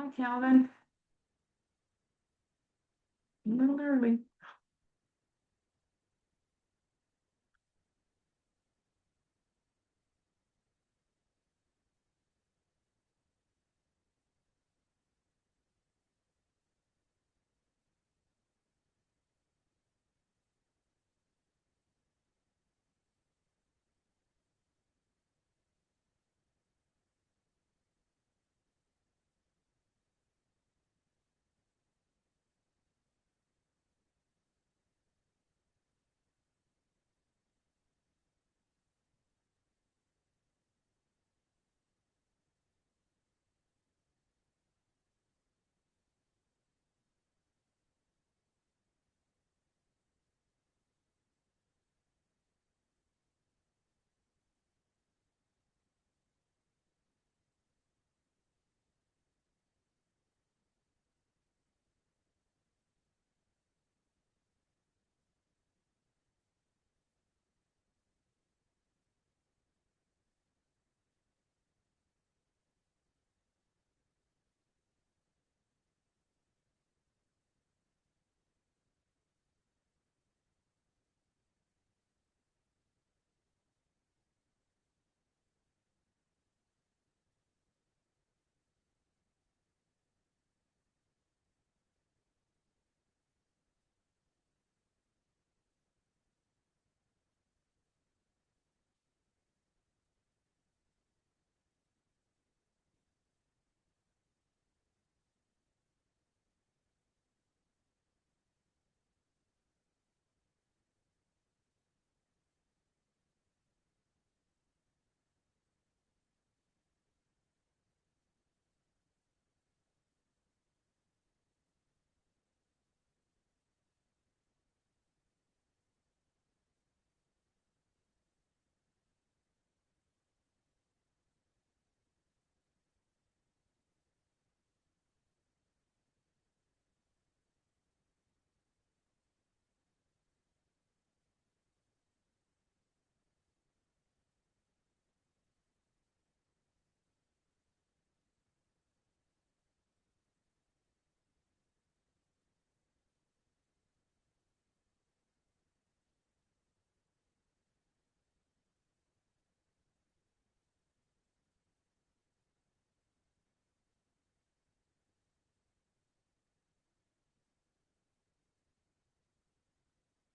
Hi, Calvin. A little early.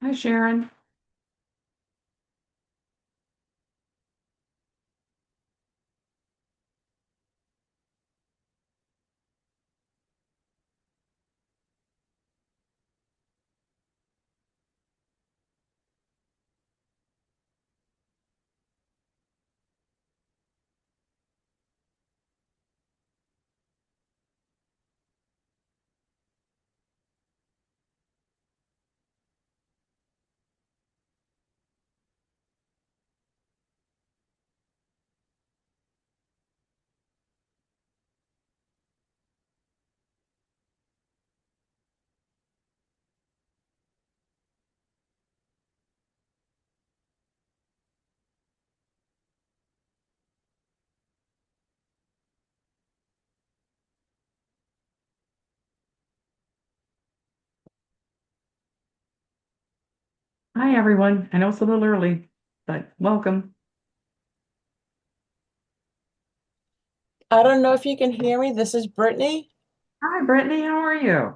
Hi, Sharon. Hi, everyone. I know it's a little early, but welcome. I don't know if you can hear me. This is Brittany. Hi, Brittany. How are you?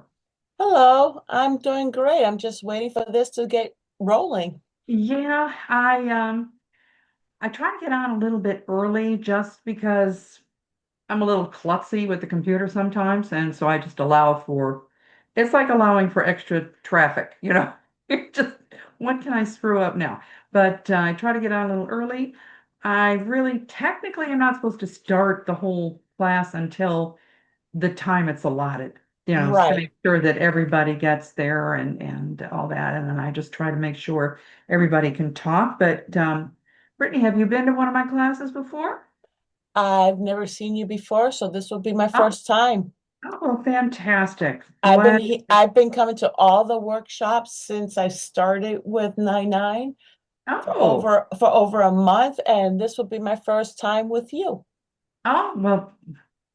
Hello, I'm doing great. I'm just waiting for this to get rolling. Yeah, I try to get on a little bit early just because I'm a little klutzy with the computer sometimes, and so I just allow for it's like allowing for extra traffic, you know. Just what can I screw up now? But I try to get on a little early. I really technically am not supposed to start the whole class until the time it's allotted, to Right. make sure that everybody gets there and all that. And then I just try to make sure everybody can talk. But Brittany, have you been to one of my classes before? I've never seen you before, so this will be my Oh, first time. oh, fantastic. I've been Glad. I've been coming to all the workshops since I started with 99 Oh, for over a month, and this will be my first time with you. oh, well,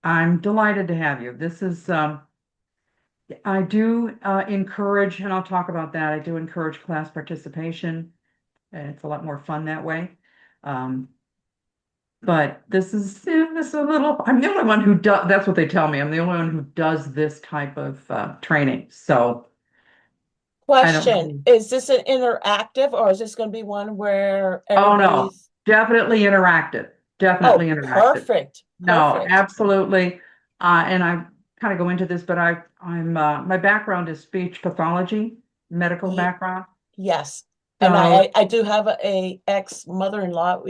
I'm delighted to have you. This is, I do encourage, and I'll talk about that. I do encourage class participation, and it's a lot more fun that way. Um, but this is a little, I'm the only one who does, that's what they tell me. I'm the only one who does this type of training. So I don't Question, really, is this an interactive or is this going to be one where oh no, everybody's, definitely interactive, definitely oh, interactive. perfect, No, perfect. absolutely. And I kind of go into this, but I'm my background is speech pathology, medical Ye background. yes. And So I do have a ex-mother-in-law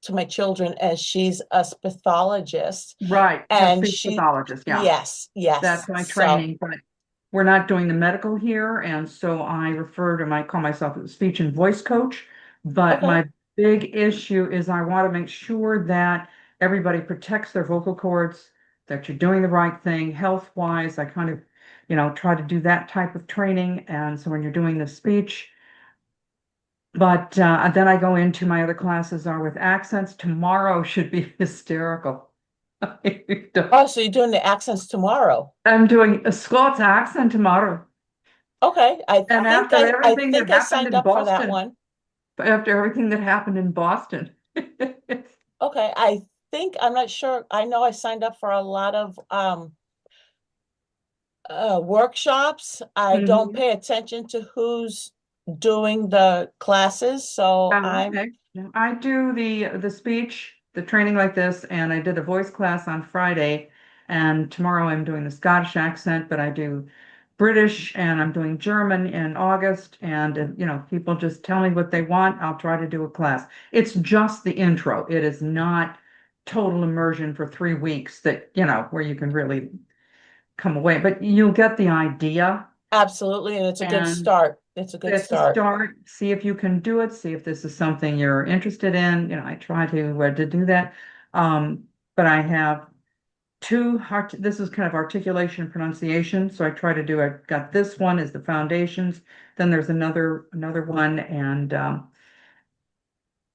to my children, and she's a pathologist, right, a and speech she, pathologist, yeah. yes, yes. That's my So, training, but we're not doing the medical here, and so I refer to my call myself a speech and voice coach. But okay, my big issue is I want to make sure that everybody protects their vocal cords, that you're doing the right thing health wise. I kind of, try to do that type of training. And so when you're doing the speech, but then I go into my other classes are with accents. Tomorrow should be hysterical. oh, so you're doing the accents tomorrow. I'm doing a Scots accent tomorrow. Okay, And I think I signed up for that one. After everything that happened in Boston. Okay, I'm not sure. I know I signed up for a lot of workshops. I don't Mhm. pay attention to who's doing the classes, so Oh, okay. Yeah, I do the speech, the training like this, and I did a voice class on Friday, and tomorrow I'm doing the Scottish accent, but I do British and I'm doing German in August, and people just tell me what they want. I'll try to do a class. It's just the intro. It is not total immersion for 3 weeks that, where you can really come away, but you'll get the idea. absolutely, and it's a good And start. It's a good it's a start. start. See if you can do it. See if this is something you're interested in. I try to do that. But I have this is kind of articulation and pronunciation. So I try to do, I've got this one is the foundations. Then there's another one. And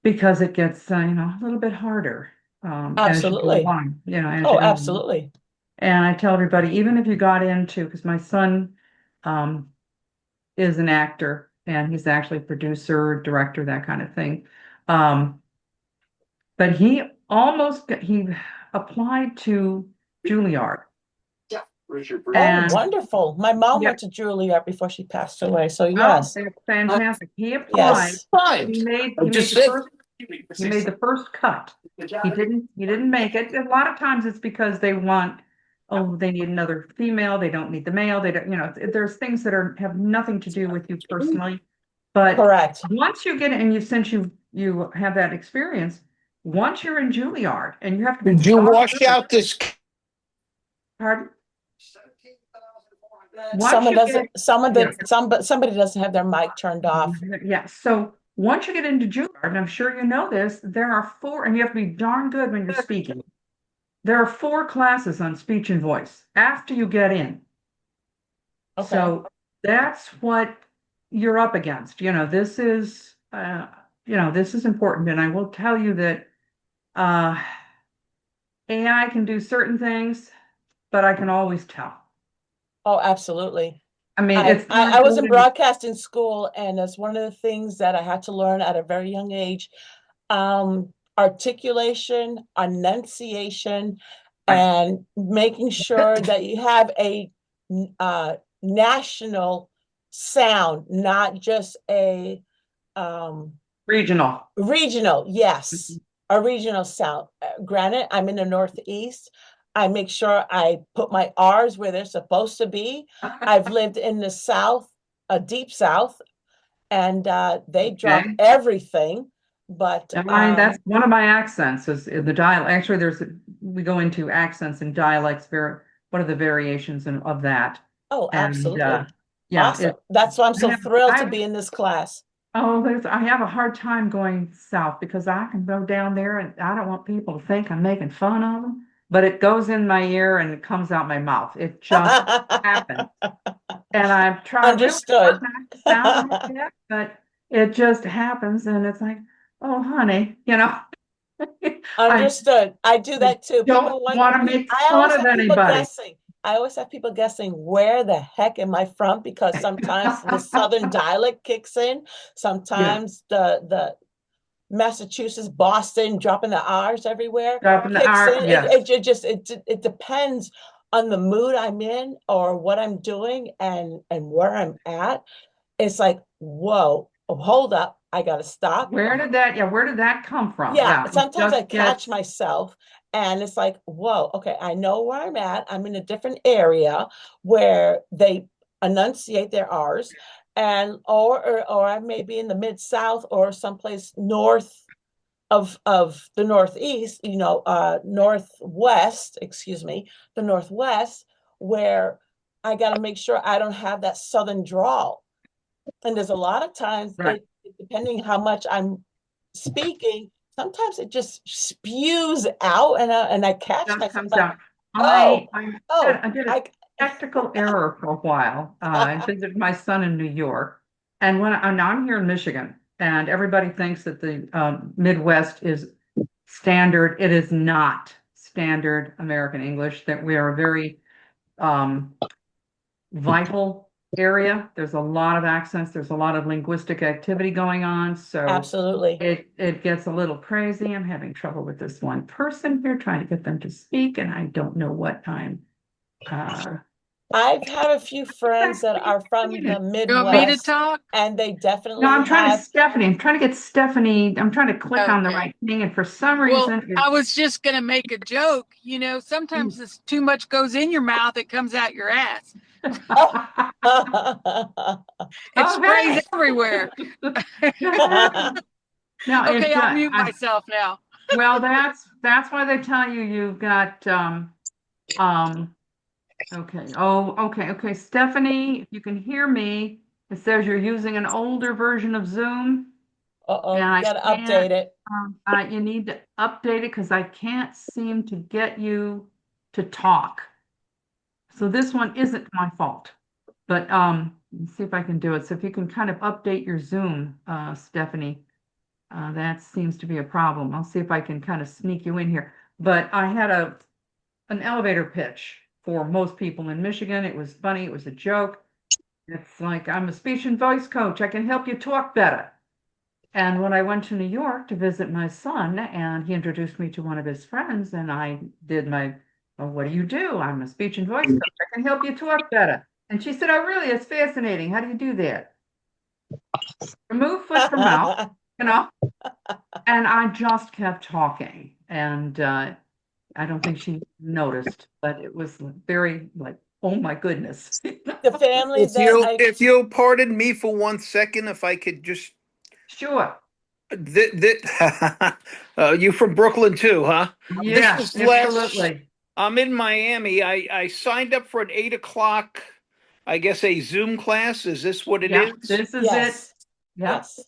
because it gets, a little bit harder as you go Absolutely. along, as you Oh, go along. absolutely. And I tell everybody, even if you got into, because my son, um, is an actor and he's actually producer, director, that kind of thing. Um, but he applied to Juilliard. Oh, And wonderful. My mom yeah, went to Juilliard before she passed away. So oh, yes, that's fantastic. He applied. yes. He made the first cut. He didn't make it. A lot of times it's because they need another female, they don't need the male, they don't, there's things that have nothing to do with you personally. But Correct. once you get it, and since you have that experience, once you're in Juilliard and you have to be Did you darn wash good, out this? pardon? Once Someone you doesn't, get, yeah, somebody doesn't have their mic turned off. yeah. So once you get into Juilliard, and I'm sure you know this, there are four, and you have to be darn good when you're speaking. There are four classes on speech and voice after you get in. Okay. So that's what you're up against. This is important. And I will tell you that uh, AI can do certain things, but I can always tell. Oh, absolutely. I mean, it's I not was good. in broadcasting school, and that's one of the things that I had to learn at a very young age. Articulation, enunciation, Right. and making sure that you have a national sound, not just a um, Regional. regional. Yes, Mhm. a regional sound. Granted, I'm in the Northeast. I make sure I put my R's where they're supposed to be. I've lived in the South, a deep South, and they drop Okay. everything. But And that's one of my accents is the dialect. Actually, we go into accents and dialects, one of the variations of that. oh, And absolutely. yeah, Awesome. That's why I'm I so have, thrilled I to have, be in this class. I have a hard time going south because I can go down there and I don't want people to think I'm making fun of them, but it goes in my ear and it comes out my mouth. It just happens. And I've tried really hard Understood. not to sound like that, but it just happens. And it's like, oh, honey, Understood. I do I that too. don't People want, want to make I fun always of have people anybody. guessing. I always have people guessing, where the heck am I from? Because sometimes the Southern dialect kicks in. Yeah, Sometimes the Massachusetts, Boston, dropping the R's everywhere dropping the kicks in. R. Yes, It depends on the mood I'm in or what I'm doing and where I'm at. It's like, whoa, hold up, I gotta stop. where did that? Yeah, where did that come from? Yeah, Yeah, it sometimes I just catch gets myself and it's like, whoa, okay, I know where I'm at. I'm in a different area where they enunciate their R's, and or I may be in the mid-south or someplace north of the northeast, northwest, excuse me, the northwest, where I got to make sure I don't have that southern drawl. And there's a lot of times right. depending how much I'm speaking, sometimes it just spews out, and I catch Just myself comes like, out. oh, I oh, did a I. technical error for a while. I visited my son in New York, and now I'm here in Michigan, and everybody thinks that the Midwest is standard. It is not standard American English. That we are a very um, vital area. There's a lot of accents. There's a lot of linguistic activity going on. So Absolutely. it gets a little crazy. I'm having trouble with this one person here, trying to get them to speak, and I don't know what I'm uh, I've had a few friends that exactly are from the doing. You want me to Midwest, talk? and they No, definitely I'm trying to have. Stephanie. I'm trying to get Stephanie. I'm trying to click on the Okay. right thing, and for some Well, reason, I it's was just going to make a joke. You know, sometimes this too much goes in your mouth, it comes out your ass. It oh sprays hey. everywhere. No, Okay, I'll mute myself now. well, that's why they tell you you've got um okay. Oh, okay. Stephanie, if you can hear me, it says you're using an older version of Zoom, and Uh-oh, I gotta can't. update it. You need to update it because I can't seem to get you to talk. So this one isn't my fault, but let's see if I can do it. So if you can kind of update your Zoom, Stephanie, that seems to be a problem. I'll see if I can kind of sneak you in here. But I had an elevator pitch for most people in Michigan. It was funny. It was a joke. It's like, I'm a speech and voice coach. I can help you talk better. And when I went to New York to visit my son, and he introduced me to one of his friends, and I did well, what do you do? I'm a speech and voice coach. I can help you talk better. And she said, oh, really? It's fascinating. How do you do that? Remove foot from mouth, you know? And I just kept talking. And I don't think she noticed, but it was very like, oh my goodness. The family If that you I if you'll pardon me for 1 second, if I could just Sure. you from Brooklyn too, huh? This Yeah, is Les. absolutely. I'm in Miami. I signed up for an 8 o'clock, I guess a Zoom class. Is this what it Yeah, is? this is it. yes, Yeah, yes.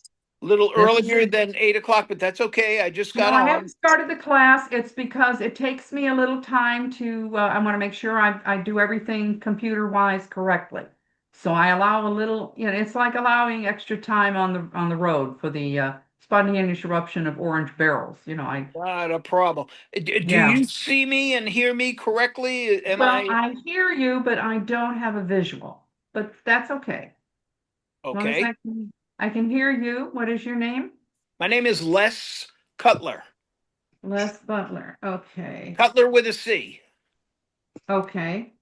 A little this is earlier it. than 8 o'clock, but that's okay. I just No, got I haven't on. started the class. It's because it takes me a little time to, I want to make sure I do everything computer-wise correctly. So I allow a little, it's like allowing extra time on the road for the spontaneous eruption of orange barrels. Not a problem. Do Yeah. you see me and hear me correctly? Am Well, I I hear you, but I don't have a visual. But that's okay. As long as okay? I can hear you. What is your name? My name is Les Cutler. Les Butler. Okay. Cutler with a C. Okay.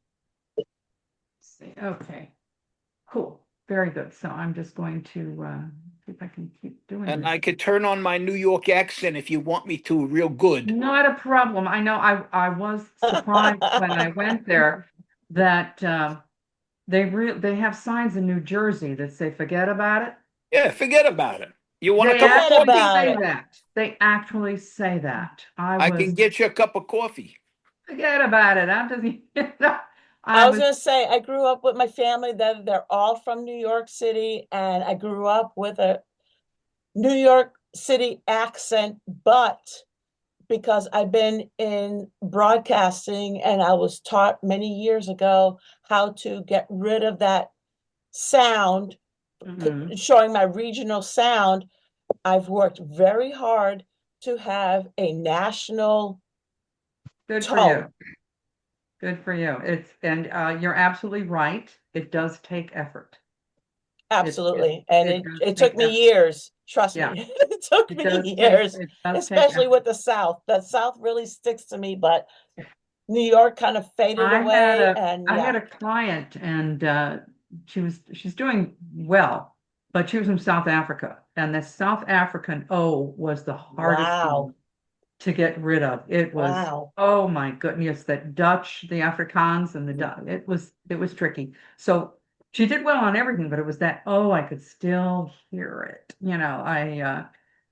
See. Okay. Cool. Very good. So I'm just going to see if I can keep doing And this. I could turn on my New York accent if you want me to, real good. Not a problem. I know I was surprised when I went there that they have signs in New Jersey that say forget about it. Yeah, forget about it. You want a They cup of Forget actually coffee? about say it. that. They actually say that. I I can was get you a cup of coffee. forget about it. I'm just I I was was gonna say I grew up with my family that they're all from New York City, and I grew up with a New York City accent, but because I've been in broadcasting and I was taught many years ago how to get rid of that sound, mhm. showing my regional sound, I've worked very hard to have a national Good for tone. you. Good for you. You're absolutely right. It does take effort. Absolutely. And It does it take took me effort. years. Trust Yeah. me. It took me years, It does take especially effort. with the South. The South really sticks to me, but New York kind of faded away. And I had yeah, a client and she's doing well, but she was from South Africa and the South African O was the hardest wow. one to get rid of. It was, Wow. oh my goodness, that Dutch, the Afrikaans and the Dutch, it was tricky. So she did well on everything, but it was that, oh, I could still hear it.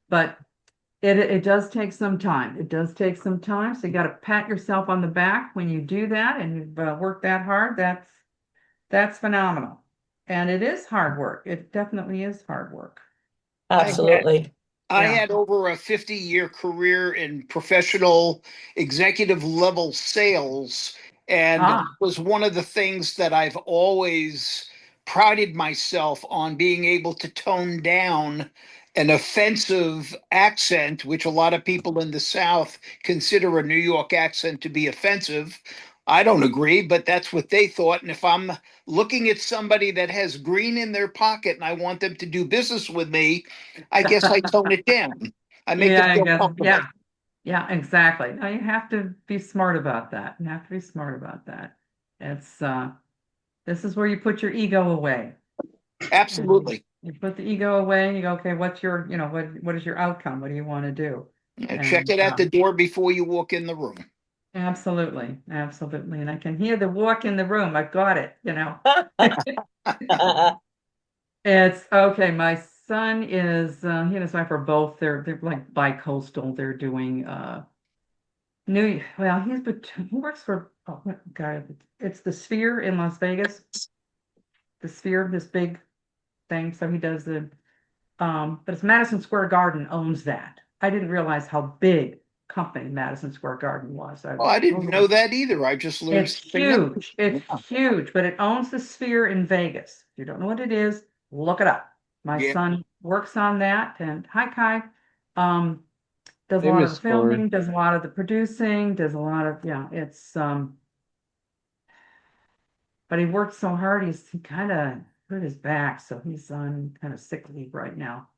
But it does take some time. It does take some time. So you got to pat yourself on the back when you do that and you've worked that hard. That's phenomenal. And it is hard work. It definitely is hard work. Absolutely. I Yeah. had over a 50-year career in professional executive level sales, and it Ah, was one of the things that I've always prided myself on being able to tone down an offensive accent, which a lot of people in the South consider a New York accent to be offensive. I don't agree, but that's what they thought. And if I'm looking at somebody that has green in their pocket and I want them to do business with me, I guess I tone it down. I make them yeah, I feel guess. comfortable. Yeah. Yeah, exactly. No, you have to be smart about that. You have to be smart about that. It's this is where you put your ego away. And Absolutely. you put the ego away and you go, okay, what's your, what is your outcome? What do you want to do? Check And it at the door before you walk in the room. absolutely, absolutely. And I can hear the walk in the room. I've got it. It's okay. My son is he and his wife are both they're like bi-coastal. They're doing he works for oh what God, it's the Sphere in Las Vegas. The Sphere, this big thing. So he does but it's Madison Square Garden owns that. I didn't realize how big company Madison Square Garden was. Oh, I didn't know that either. I just learned It's something new. huge. It's huge, but it owns the Sphere in Vegas. If you don't know what it is, look it up. My Yeah. son works on that, and hi Kai, um, does a lot of the Famous for filming, does a lot of the producing, does a lot of yeah. It's but he worked so hard. He kind of hurt his back, so he's on kind of sick leave right now.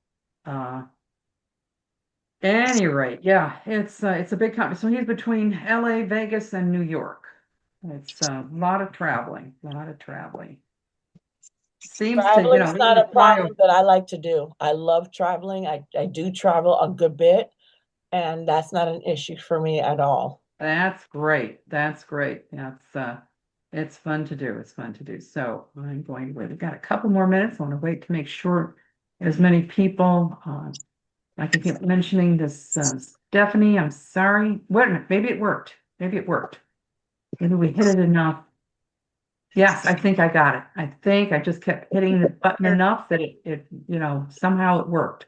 Uh, Any rate, yeah, it's a big company. So he's between LA, Vegas, and New York. It's a lot of traveling, a lot of traveling. Seems to, Traveling's even not the a flyover. problem that I like to do. I love traveling. I do travel a good bit, and that's not an issue for me at all. That's great. That's great. It's fun to do. It's fun to do. So I'm going to wait. We've got a couple more minutes. I want to wait to make sure as many people. I can keep mentioning this. Stephanie, I'm sorry. Wait a minute. Maybe it worked. Maybe it worked. Maybe we hit it enough. Yes, I think I got it. I think I just kept hitting the button enough that somehow it worked.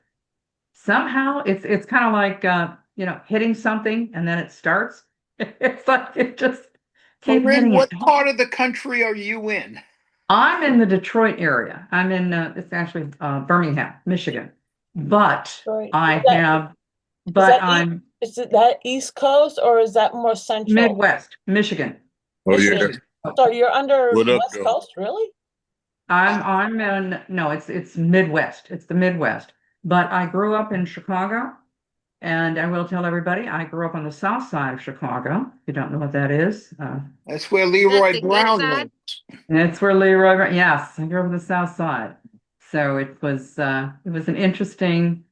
Somehow it's kind of like hitting something and then it starts. It's like it just keep Corinne, hitting it. what part of the country are you in? I'm in the Detroit area. I'm in it's actually Birmingham, Michigan. But Right. I have Is but that I'm is it that East Coast or is that more central? Midwest, Michigan. Oh yeah. Michigan. So you're under What up, West though? Coast, really? I'm in no, it's Midwest. It's the Midwest. But I grew up in Chicago, and I will tell everybody I grew up on the south side of Chicago. If you don't know what that is, That's where Is that Leroy the good Brown side? lives. that's where Leroy. Yes, I grew up on the south side. So it was an interesting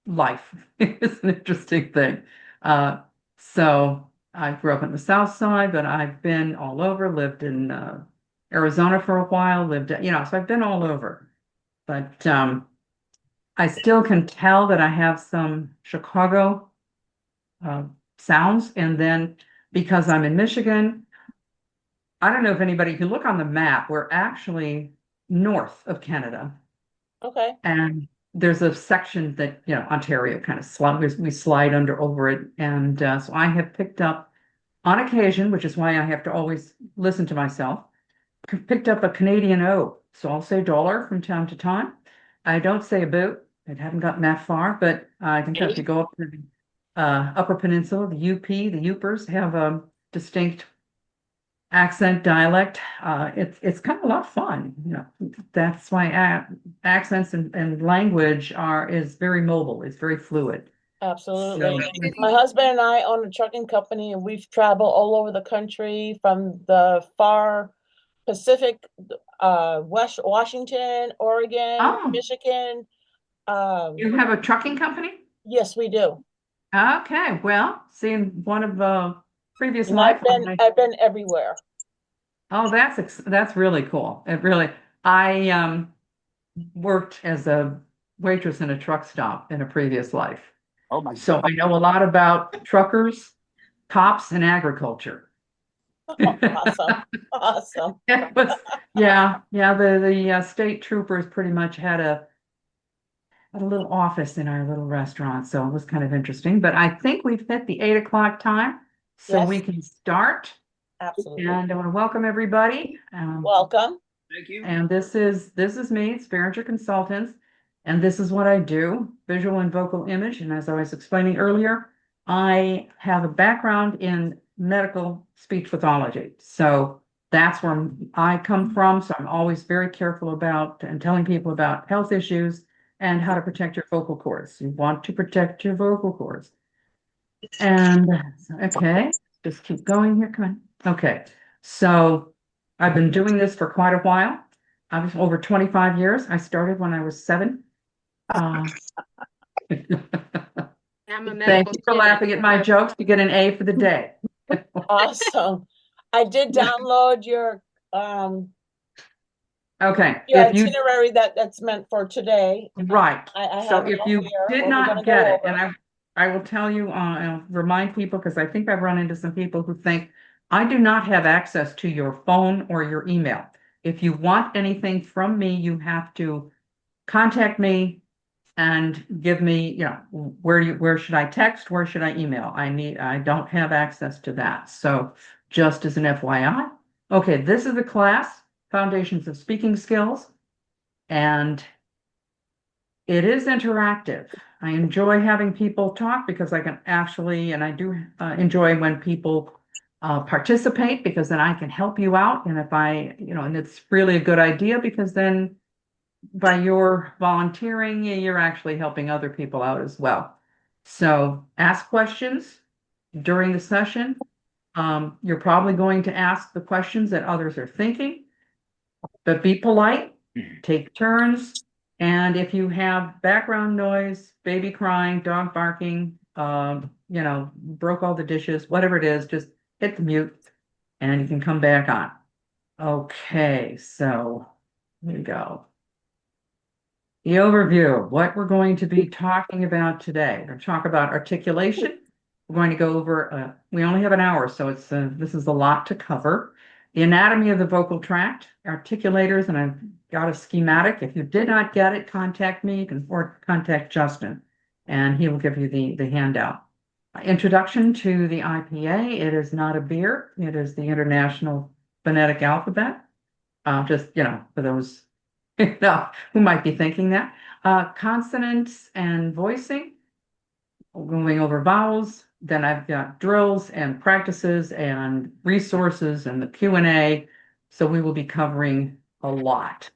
life. It was an interesting thing. Uh, so I grew up on the south side, but I've been all over. Lived in Arizona for a while. So I've been all over. But I still can tell that I have some Chicago uh, sounds. And then because I'm in Michigan, I don't know if anybody, if you look on the map, we're actually north of Canada. Okay. And there's a section that, Ontario kind of we slide under over it. And so I have picked up on occasion, which is why I have to always listen to myself, picked up a Canadian O. So I'll say dollar from time to time. I don't say a boot. I haven't gotten that far, but I can tell if you go up to Upper Peninsula, the UP, the Upers have a distinct accent dialect. It's kind of a lot of fun. That's why accents and language is very mobile. It's very fluid. Absolutely. So, My husband and I own a trucking company, and we've traveled all over the country from the far Pacific, West Washington, Oregon, oh, Michigan. you have a trucking company? Yes, we do. Okay, well, seeing one of previous And life. I've been everywhere. Oh, that's really cool. It really. I worked as a waitress in a truck stop in a previous life, Oh my so God. I know a lot about truckers, cops, and agriculture. Awesome. Awesome. It was, yeah. The state troopers pretty much had a little office in our little restaurant, so it was kind of interesting. But I think we've hit the 8 o'clock time, so we Yes, can start. absolutely. And I want to welcome everybody. Welcome. Thank you. And this is me, it's Barringer Consultants, and this is what I do, visual and vocal image. And as I was explaining earlier, I have a background in medical speech pathology. So that's where I come from. So I'm always very careful about and telling people about health issues and how to protect your vocal cords. You want to protect your vocal cords. And okay, just keep going here. Come on. Okay. So I've been doing this for quite a while. I was over 25 years. I started when I was 7. Uh, I'm a Thank medical you for student. laughing at my jokes. You get an A for the day. Awesome. I did download your Okay, your if you, itinerary that's meant for today. right. I So have it if all you here, did what we're not gonna get go it, and over. I will tell you, I'll remind people, because I think I've run into some people who think I do not have access to your phone or your email. If you want anything from me, you have to contact me and give me, where should I text? Where should I email? I don't have access to that. So just as an FYI. Okay, this is the class, Foundations of Speaking Skills, and it is interactive. I enjoy having people talk because I can actually, and I do enjoy when people participate, because then I can help you out. And if and it's really a good idea, because then by your volunteering, you're actually helping other people out as well. So ask questions during the session. You're probably going to ask the questions that others are thinking, but be polite, take turns. And if you have background noise, baby crying, dog barking, broke all the dishes, whatever it is, just hit the mute and you can come back on. Okay, so here we go. The overview of what we're going to be talking about today. We're going to talk about articulation. We're going to go over, we only have an hour, so this is a lot to cover. The anatomy of the vocal tract, articulators, and I've got a schematic. If you did not get it, contact me, or contact Justin, and he will give you the handout. Introduction to the IPA. It is not a beer. It is the International Phonetic Alphabet. Just, for those who might be thinking that. Consonants and voicing, going over vowels. Then I've got drills and practices and resources and the Q&A. So we will be covering a lot,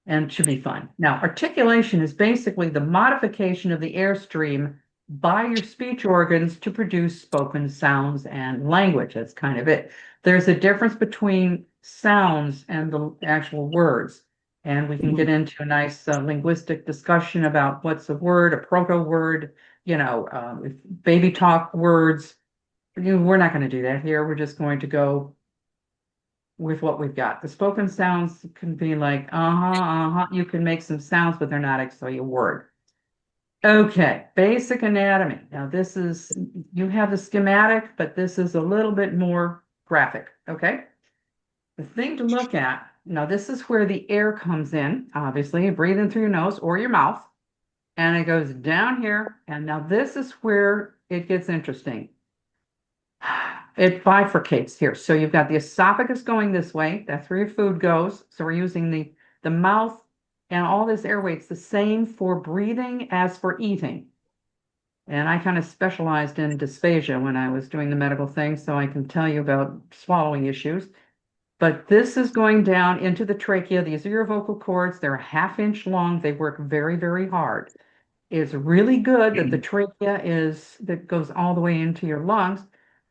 and it should be fun. Now, articulation is basically the modification of the airstream by your speech organs to produce spoken sounds and language. That's kind of it. There's a difference between sounds and the actual words. And we can get into a nice linguistic discussion about what's a word, a proto word, baby talk words. We're not going to do that here. We're just going to go with what we've got. The spoken sounds can be like, You can make some sounds, but they're not actually a word. Okay, basic anatomy. Now you have the schematic, but this is a little bit more graphic, okay? The thing to look at, now this is where the air comes in, obviously, breathing through your nose or your mouth, and it goes down here, and now this is where it gets interesting. It bifurcates here. So you've got the esophagus going this way. That's where your food goes. So we're using the mouth and all this airway. It's the same for breathing as for eating. And I kind of specialized in dysphagia when I was doing the medical thing, so I can tell you about swallowing issues. But this is going down into the trachea. These are your vocal cords. They're a ½ inch long. They work very, very hard. It's really good that the trachea that goes all the way into your lungs,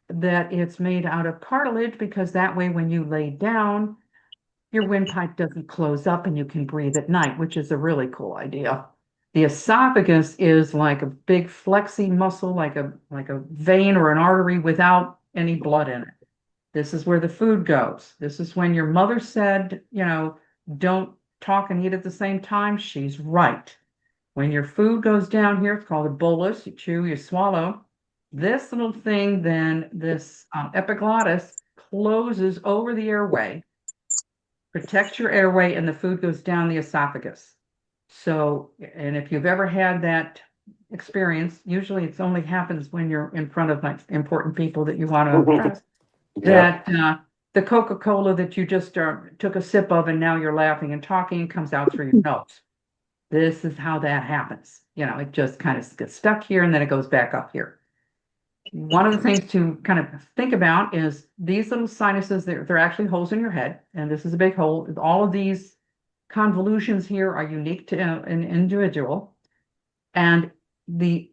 that it's made out of cartilage, because that way when you lay down, your windpipe doesn't close up and you can breathe at night, which is a really cool idea. The esophagus is like a big flexy muscle, like a vein or an artery without any blood in it. This is where the food goes. This is when your mother said, don't talk and eat at the same time. She's right. When your food goes down here, it's called a bolus. You chew, you swallow. This little thing, then this epiglottis closes over the airway, protects your airway, and the food goes down the esophagus. So, and if you've ever had that experience, usually it only happens when you're in front of like important people that you want to impress. Yeah. That the Coca-Cola that you just took a sip of and now you're laughing and talking comes out through your nose. This is how that happens. It just kind of gets stuck here and then it goes back up here. One of the things to kind of think about is these little sinuses, they're actually holes in your head, and this is a big hole. All of these convolutions here are unique to an individual, and the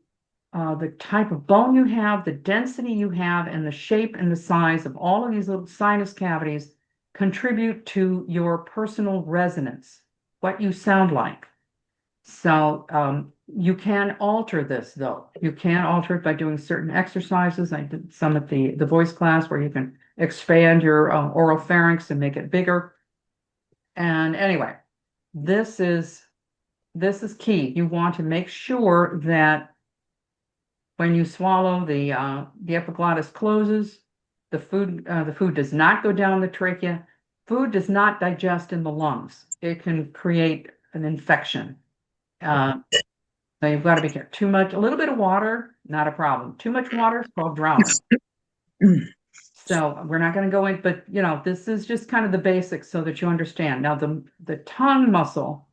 type of bone you have, the density you have, and the shape and the size of all of these little sinus cavities contribute to your personal resonance, what you sound like. So you can alter this, though. You can alter it by doing certain exercises. I did some at the voice class where you can expand your oral pharynx and make it bigger. And anyway, this is key. You want to make sure that when you swallow, the epiglottis closes. The food does not go down the trachea. Food does not digest in the lungs. It can create an infection. So you've got to be careful. A little bit of water, not a problem. Too much water is called drowning. So we're not going to go in, but this is just kind of the basics so that you understand. Now the tongue muscle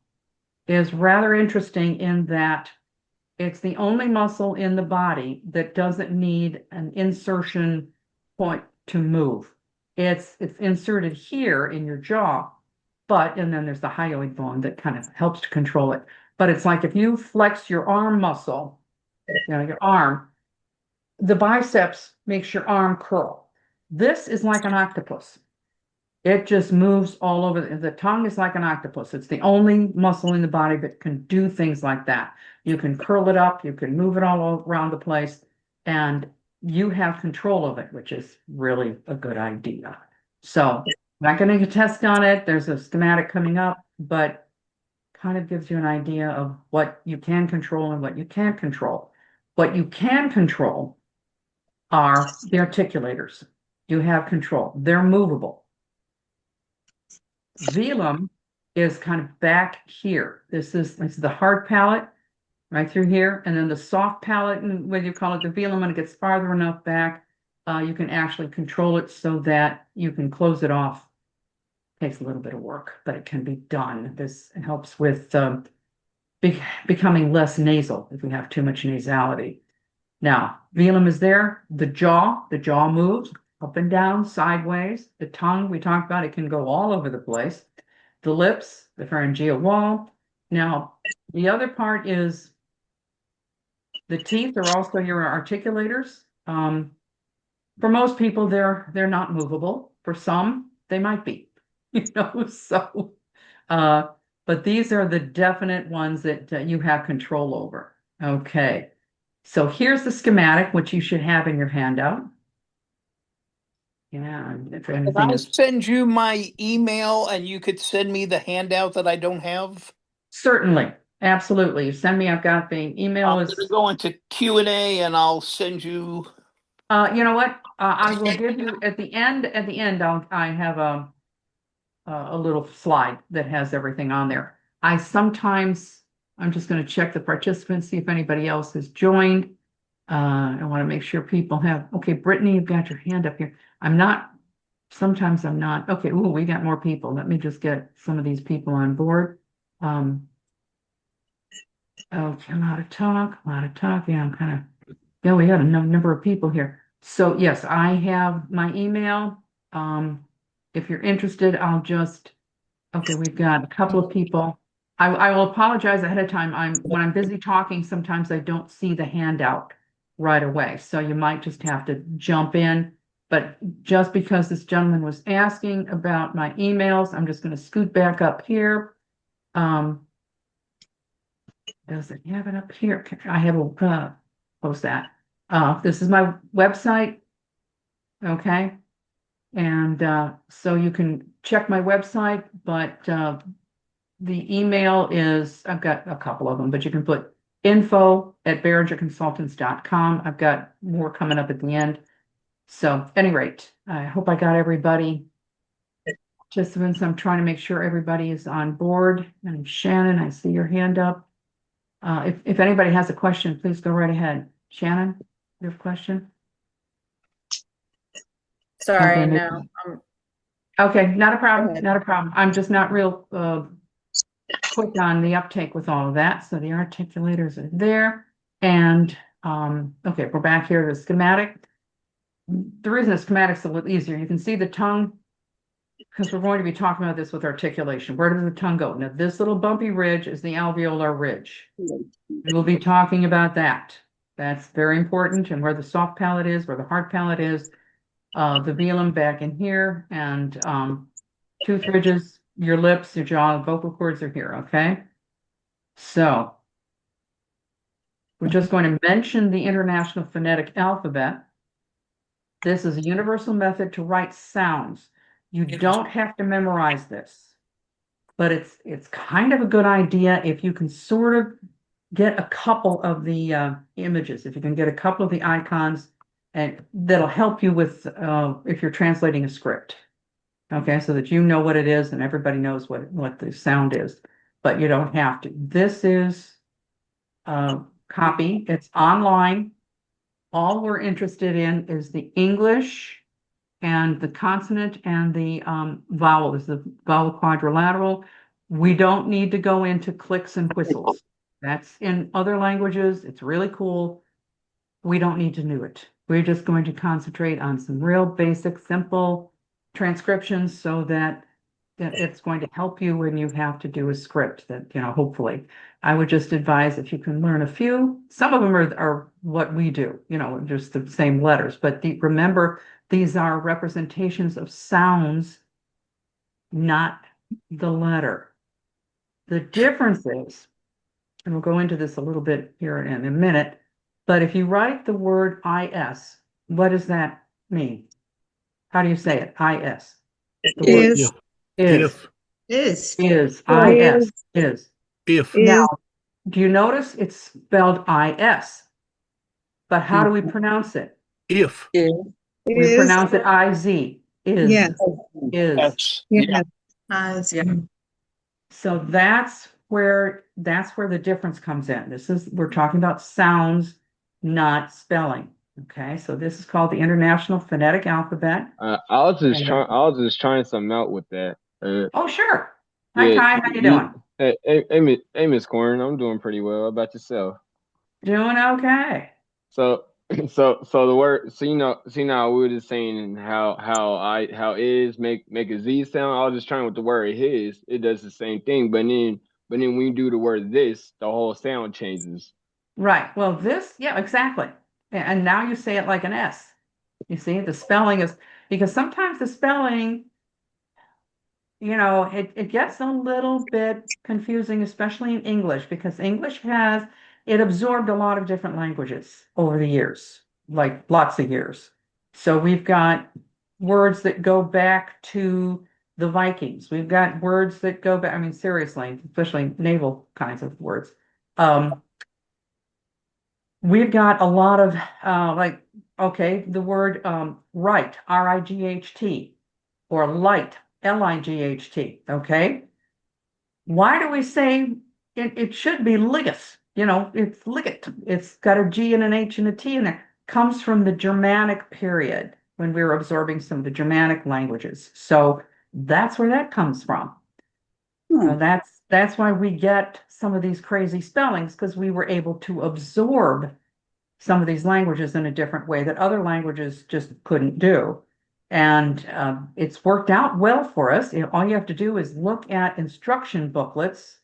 is rather interesting in that it's the only muscle in the body that doesn't need an insertion point to move. It's inserted here in your jaw, and then there's the hyoid bone that kind of helps to control it. But it's like if you flex your arm muscle, your arm, the biceps makes your arm curl. This is like an octopus. It just moves all over. The tongue is like an octopus. It's the only muscle in the body that can do things like that. You can curl it up, you can move it all around the place, and you have control of it, which is really a good idea. So I'm not going to test on it. There's a schematic coming up, but kind of gives you an idea of what you can control and what you can't control. What you can control are the articulators. You have control. They're movable. Velum is kind of back here. This is the hard palate right through here, and then the soft palate, and whether you call it the velum, when it gets farther enough back, you can actually control it so that you can close it off. Takes a little bit of work, but it can be done. This helps with becoming less nasal if we have too much nasality. Now, velum is there. The jaw moves up and down, sideways. The tongue, we talked about, it can go all over the place. The lips, the pharyngeal wall. Now, the other part is the teeth are also your articulators. For most people, they're not movable. For some, they might be. But these are the definite ones that you have control over. Okay, so here's the schematic, which you should have in your handout. Yeah, if Can anything I is send you my email and you could send me the handout that I don't have? certainly, absolutely. Send me. I've got the email I'm is. gonna go into Q&A and I'll send you. You know what? I will give you at the end. At the end, I have a little slide that has everything on there. I'm just going to check the participants, see if anybody else has joined. I want to make sure people have. Okay, Brittany, you've got your hand up here. Sometimes I'm not. Okay, ooh, we got more people. Let me just get some of these people on board. Okay, a lot of talk. Yeah, I'm kind of Yeah, we got a number of people here. So yes, I have my email. If you're interested, I'll just, okay, we've got a couple of people. I will apologize ahead of time. When I'm busy talking, sometimes I don't see the handout right away. So you might just have to jump in. But just because this gentleman was asking about my emails, I'm just going to scoot back up here. Does it have it up here? I have a post that. This is my website. Okay. And so you can check my website, but the email is, I've got a couple of them, but you can put info@barringerconsultants.com. I've got more coming up at the end. So at any rate, I hope I got everybody. Participants, I'm trying to make sure everybody is on board. And Shannon, I see your hand up. If anybody has a question, please go right ahead. Shannon, you have a question? Sorry, Okay, no. Okay, not a problem, ahead. not a problem. I'm just not real quick on the uptake with all of that. So the articulators are there. And okay, we're back here to the schematic. The reason the schematic's a little easier, you can see the tongue, because we're going to be talking about this with articulation. Where does the tongue go? Now, this little bumpy ridge is the alveolar ridge. We will be talking about that. That's very important, and where the soft palate is, where the hard palate is, the velum back in here, and tooth ridges, your lips, your jaw, vocal cords are here, okay? So we're just going to mention the International Phonetic Alphabet. This is a universal method to write sounds. You don't have to memorize this, but it's kind of a good idea if you can sort of get a couple of the images, if you can get a couple of the icons, and that'll help you with if you're translating a script. Okay, so that you know what it is and everybody knows what the sound is, but you don't have to. This is a copy. It's online. All we're interested in is the English and the consonant and the vowel. Is the vowel quadrilateral. We don't need to go into clicks and whistles. That's in other languages. It's really cool. We don't need to do it. We're just going to concentrate on some real basic, simple transcriptions so that it's going to help you when you have to do a script that, hopefully. I would just advise if you can learn a few. Some of them are what we do, just the same letters. But remember, these are representations of sounds, not the letter. The difference is, and we'll go into this a little bit here in a minute, but if you write the word is, what does that mean? How do you say it? Is. The word Is. is. Is. Is. Is. Is. If. Now, do you notice it's spelled is? But how do we pronounce it? If. We pronounce it iz. Is. Yes. Is. That's, Yeah. Yeah. So that's where the difference comes in. We're talking about sounds, not spelling. Okay, so this is called the International Phonetic Alphabet. I was just trying something out with that. Oh, sure. Hi, Yeah, Kai. How you doing? Hey, Miss Corinne, I'm doing pretty well. How about yourself? Doing okay. So, so the word, see now we were just saying how is make a Z sound. I was just trying with the word his. It does the same thing, but then when you do the word this, the whole sound changes. Right. Well, yeah, exactly. And now you say it like an S. You see, the spelling is, because sometimes the spelling, it gets a little bit confusing, especially in English, because it absorbed a lot of different languages over the years, like lots of years. So we've got words that go back to the Vikings. We've got words that go back, I mean, seriously, especially naval kinds of words. We've got a lot of the word right, R-I-G-H-T, or light, L-I-G-H-T, okay? Why do we say it should be ligus? It's liget. It's got a G and an H and a T in there. Comes from the Germanic period when we were absorbing some of the Germanic languages. So that's where that comes from. That's why we get some of these crazy spellings, because we were able to absorb some of these languages in a different way that other languages just couldn't do. And it's worked out well for us. All you have to do is look at instruction booklets,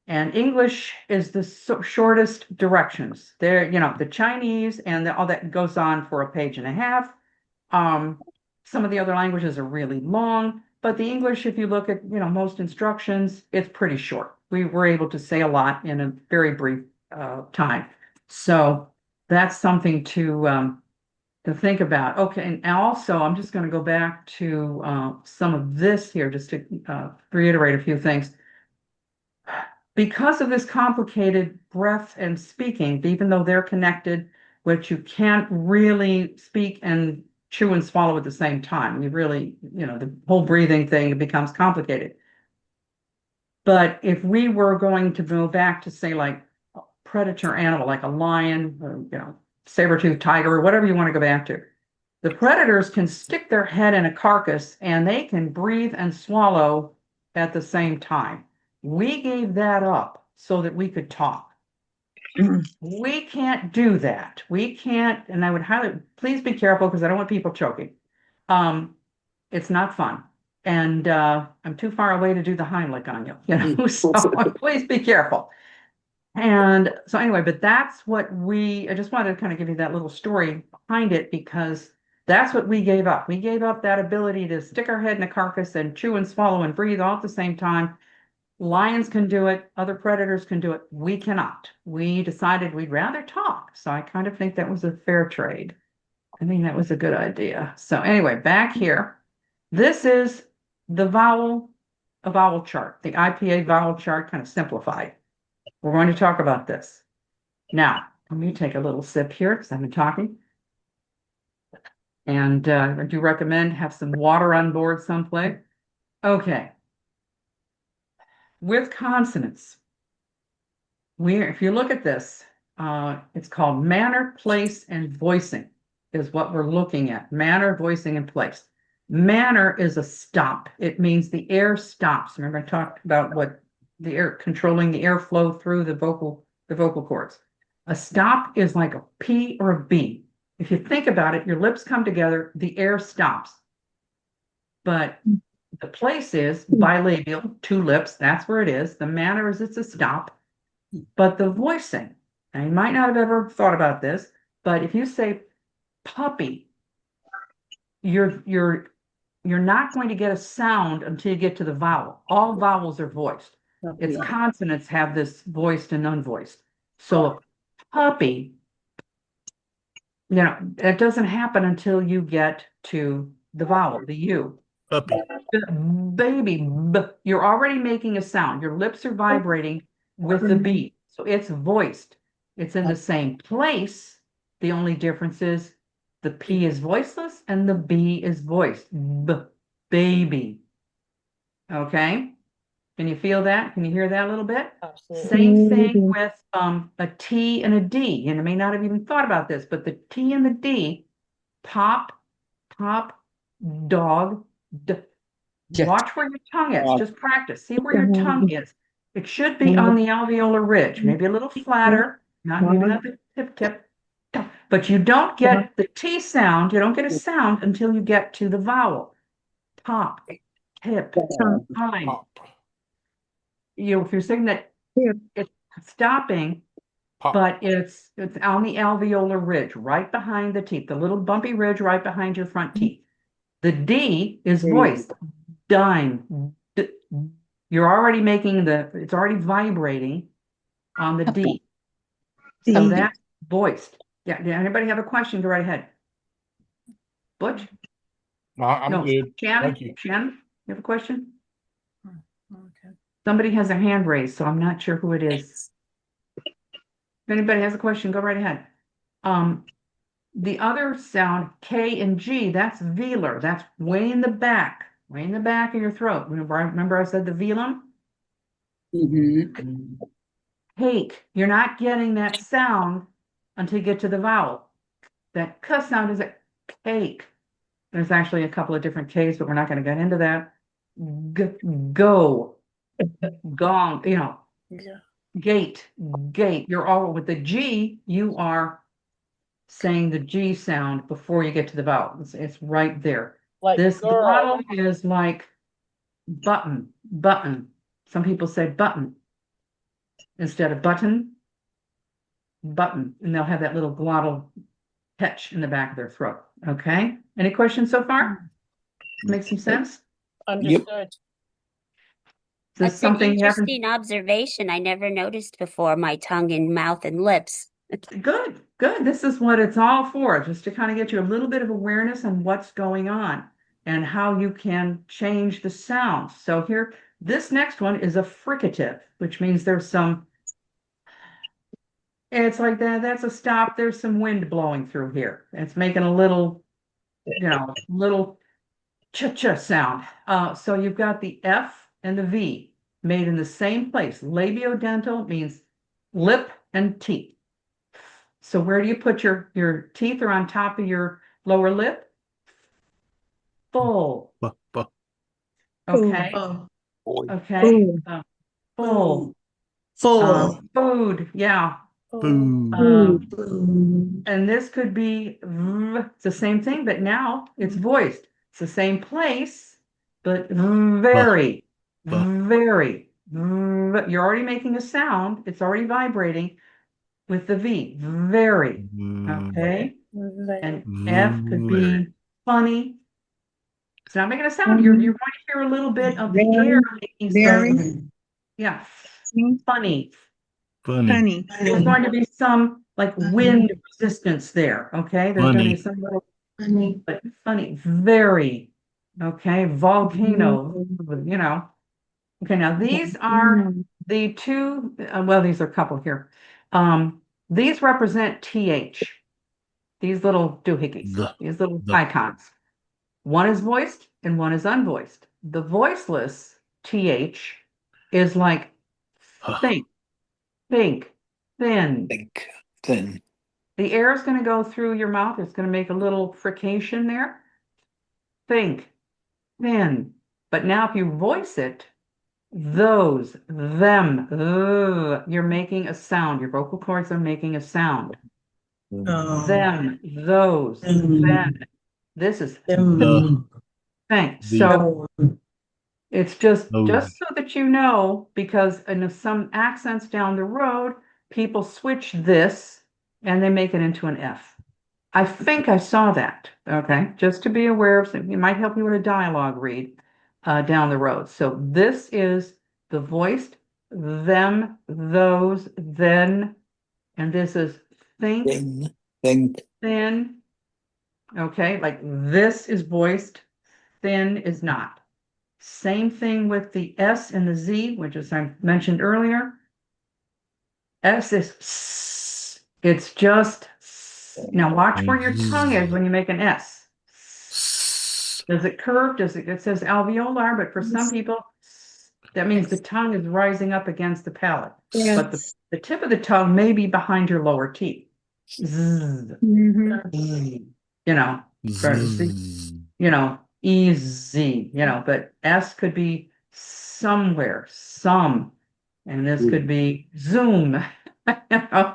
and English is the shortest directions. There, the Chinese and all that goes on for a page and a half. Some of the other languages are really long, but the English, if you look at, most instructions, it's pretty short. We were able to say a lot in a very brief time. So that's something to think about. Okay, and also I'm just going to go back to some of this here just to reiterate a few things. Because of this complicated breath and speaking, even though they're connected, which you can't really speak and chew and swallow at the same time. You really, the whole breathing thing becomes complicated. But if we were going to go back to, say, like a predator animal, like a lion or, saber-toothed tiger or whatever you want to go back to, the predators can stick their head in a carcass and they can breathe and swallow at the same time. We gave that up so that we could talk. We can't do that. We can't, and I would please be careful because I don't want people choking. It's not fun. And I'm too far away to do the Heimlich on you, so please be careful. And so anyway, but that's what I just wanted to kind of give you that little story behind it because that's what we gave up. We gave up that ability to stick our head in a carcass and chew and swallow and breathe all at the same time. Lions can do it. Other predators can do it. We cannot. We decided we'd rather talk. So I kind of think that was a fair trade. I think that was a good idea. So anyway, back here, this is a vowel chart, the IPA vowel chart, kind of simplified. We're going to talk about this. Now, let me take a little sip here because I've been talking. And I do recommend have some water on board someplace. Okay. With consonants, if you look at this, it's called manner, place, and voicing is what we're looking at. Manner, voicing, and place. Manner is a stop. It means the air stops. Remember I talked about what the air, controlling the airflow through the vocal cords. A stop is like a P or a B. If you think about it, your lips come together, the air stops. But the place is bilabial, two lips, that's where it is. The manner is it's a stop. But the voicing, and you might not have ever thought about this, but if you say puppy, you're not going to get a sound until you get to the vowel. All vowels are voiced. Its consonants have this voiced and unvoiced. So puppy, it doesn't happen until you get to the vowel, the U. Puppy. Baby, you're already making a sound. Your lips are vibrating with the B. So it's voiced. It's in the same place. The only difference is the P is voiceless and the B is voiced. Baby. Okay? Can you feel that? Can you hear that a little bit? Absolutely. Same thing with a T and a D. And I may not have even thought about this, but the T and the D, pop, dog, watch where your tongue is. Just practice. See where your tongue is. It should be on the alveolar ridge, maybe a little flatter, maybe not the tip. But you don't get the T sound. You don't get a sound until you get to the vowel. Top, tip, time. If you're saying that it's stopping, but it's on the alveolar ridge, right behind the teeth, the little bumpy ridge right behind your front teeth. The D is voiced. Dime. You're already making it's already vibrating on the D. So that's voiced. Yeah. Did anybody have a question? Go right ahead. Butch? I'm good. Shannon? Thank you. Shannon, you have a question? Okay. Somebody has a hand raised, so I'm not sure who it is. If anybody has a question, go right ahead. The other sound, K and G, that's velar. That's way in the back of your throat. Remember I said the velum? Cake. You're not getting that sound until you get to the vowel. That K sound is a cake. There's actually a couple of different Ks, but we're not going to get into that. Go. Gong. Yeah. Gate. You're all with the G, you are saying the G sound before you get to the vowel. It's right there. Like This girl. glottal is like button, button. Some people say button instead of button, button, and they'll have that little glottal catch in the back of their throat. Okay. Any questions so far? Make some sense? Understood. Is this That's an something you haven't? interesting observation I never noticed before, my tongue and mouth and lips. Good, good. This is what it's all for, just to kind of get you a little bit of awareness on what's going on and how you can change the sounds. So here, this next one is a fricative, which means there's some, it's like that, that's a stop. There's some wind blowing through here. It's making a little, little cha-cha sound. So you've got the F and the V made in the same place. Labiodental means lip and teeth. So where do you put your teeth are on top of your lower lip? Full. Okay. Okay. Full. Food. Yeah. And this could be it's the same thing, but now it's voiced. It's the same place, but very, very. You're already making a sound. It's already vibrating with the V. Very. Okay. And F could be funny. It's not making a sound. You're going to hear a little bit of the air making some. Yeah. Funny. Funny. There's going to be some like wind resistance there. Okay. There's going to be some little but funny. Very. Okay. Volcano. Okay. Now these are the two. Well, these are a couple here. These represent TH. These little doohickeys. These little icons. One is voiced and one is unvoiced. The voiceless TH is like think, thin. Think, thin. The air is going to go through your mouth. It's going to make a little frication there. Think, thin. But now if you voice it, those, them, you're making a sound. Your vocal cords are making a sound. Them, those, then. This is think. So it's just so that you know, because in some accents down the road, people switch this and they make it into an F. I think I saw that. Okay, just to be aware of it might help you with a dialogue read down the road. So this is the voiced them, those, then, and this is think, thin. Okay, like this is voiced, thin is not. Same thing with the S and the Z, which as I mentioned earlier. S is S. It's just S. Now watch where your tongue is when you make an S. Does it curve? It says alveolar, but for some people, that means the tongue is rising up against the palate. But the tip of the tongue may be behind your lower teeth. Z. Easy, but S could be somewhere, some, and this could be Zoom,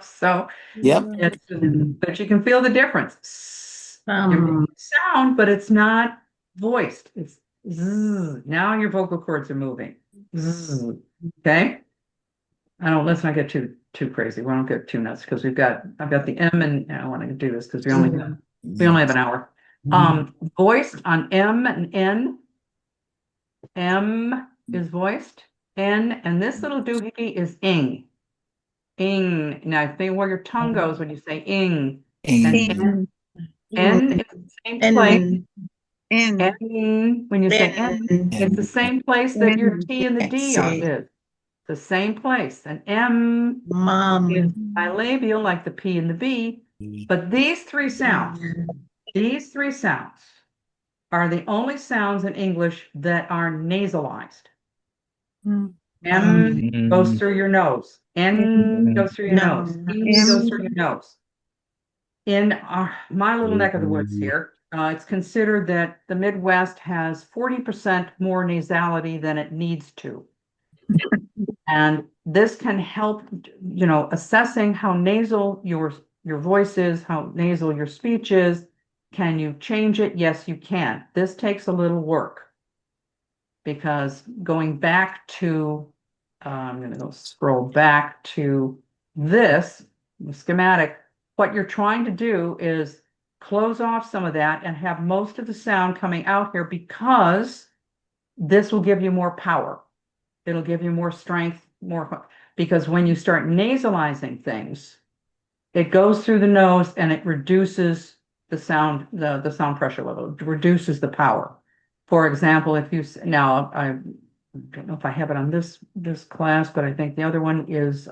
so but you can feel the difference. You're making sound, but it's not voiced. It's zzz. Now your vocal cords are moving. Zzz. Okay. Let's not get too crazy. We don't get too nuts because I've got the M and I want to do this because we only have an hour. Voiced on M and N. M is voiced. N, and this little doohickey is ing. Ing. Now think where your tongue goes when you say ing. And N is the same place. N, when you say N, it's the same place that your T and the D is. The same place. And M is bilabial like the P and the B. But these three sounds are the only sounds in English that are nasalized. M goes through your nose. N goes through your nose. E goes through your nose. In my little neck of the woods here, it's considered that the Midwest has 40% more nasality than it needs to. And this can help, assessing how nasal your your voice is, how nasal your speech is. Can you change it? Yes, you can. This takes a little work because going back to, I'm going to go scroll back to this schematic. What you're trying to do is close off some of that and have most of the sound coming out here because this will give you more power. It'll give you more strength, because when you start nasalizing things, it goes through the nose and it reduces the sound, the sound pressure level, it reduces the power. For example, if you, now I don't know if I have it on this class, but I think the other one is,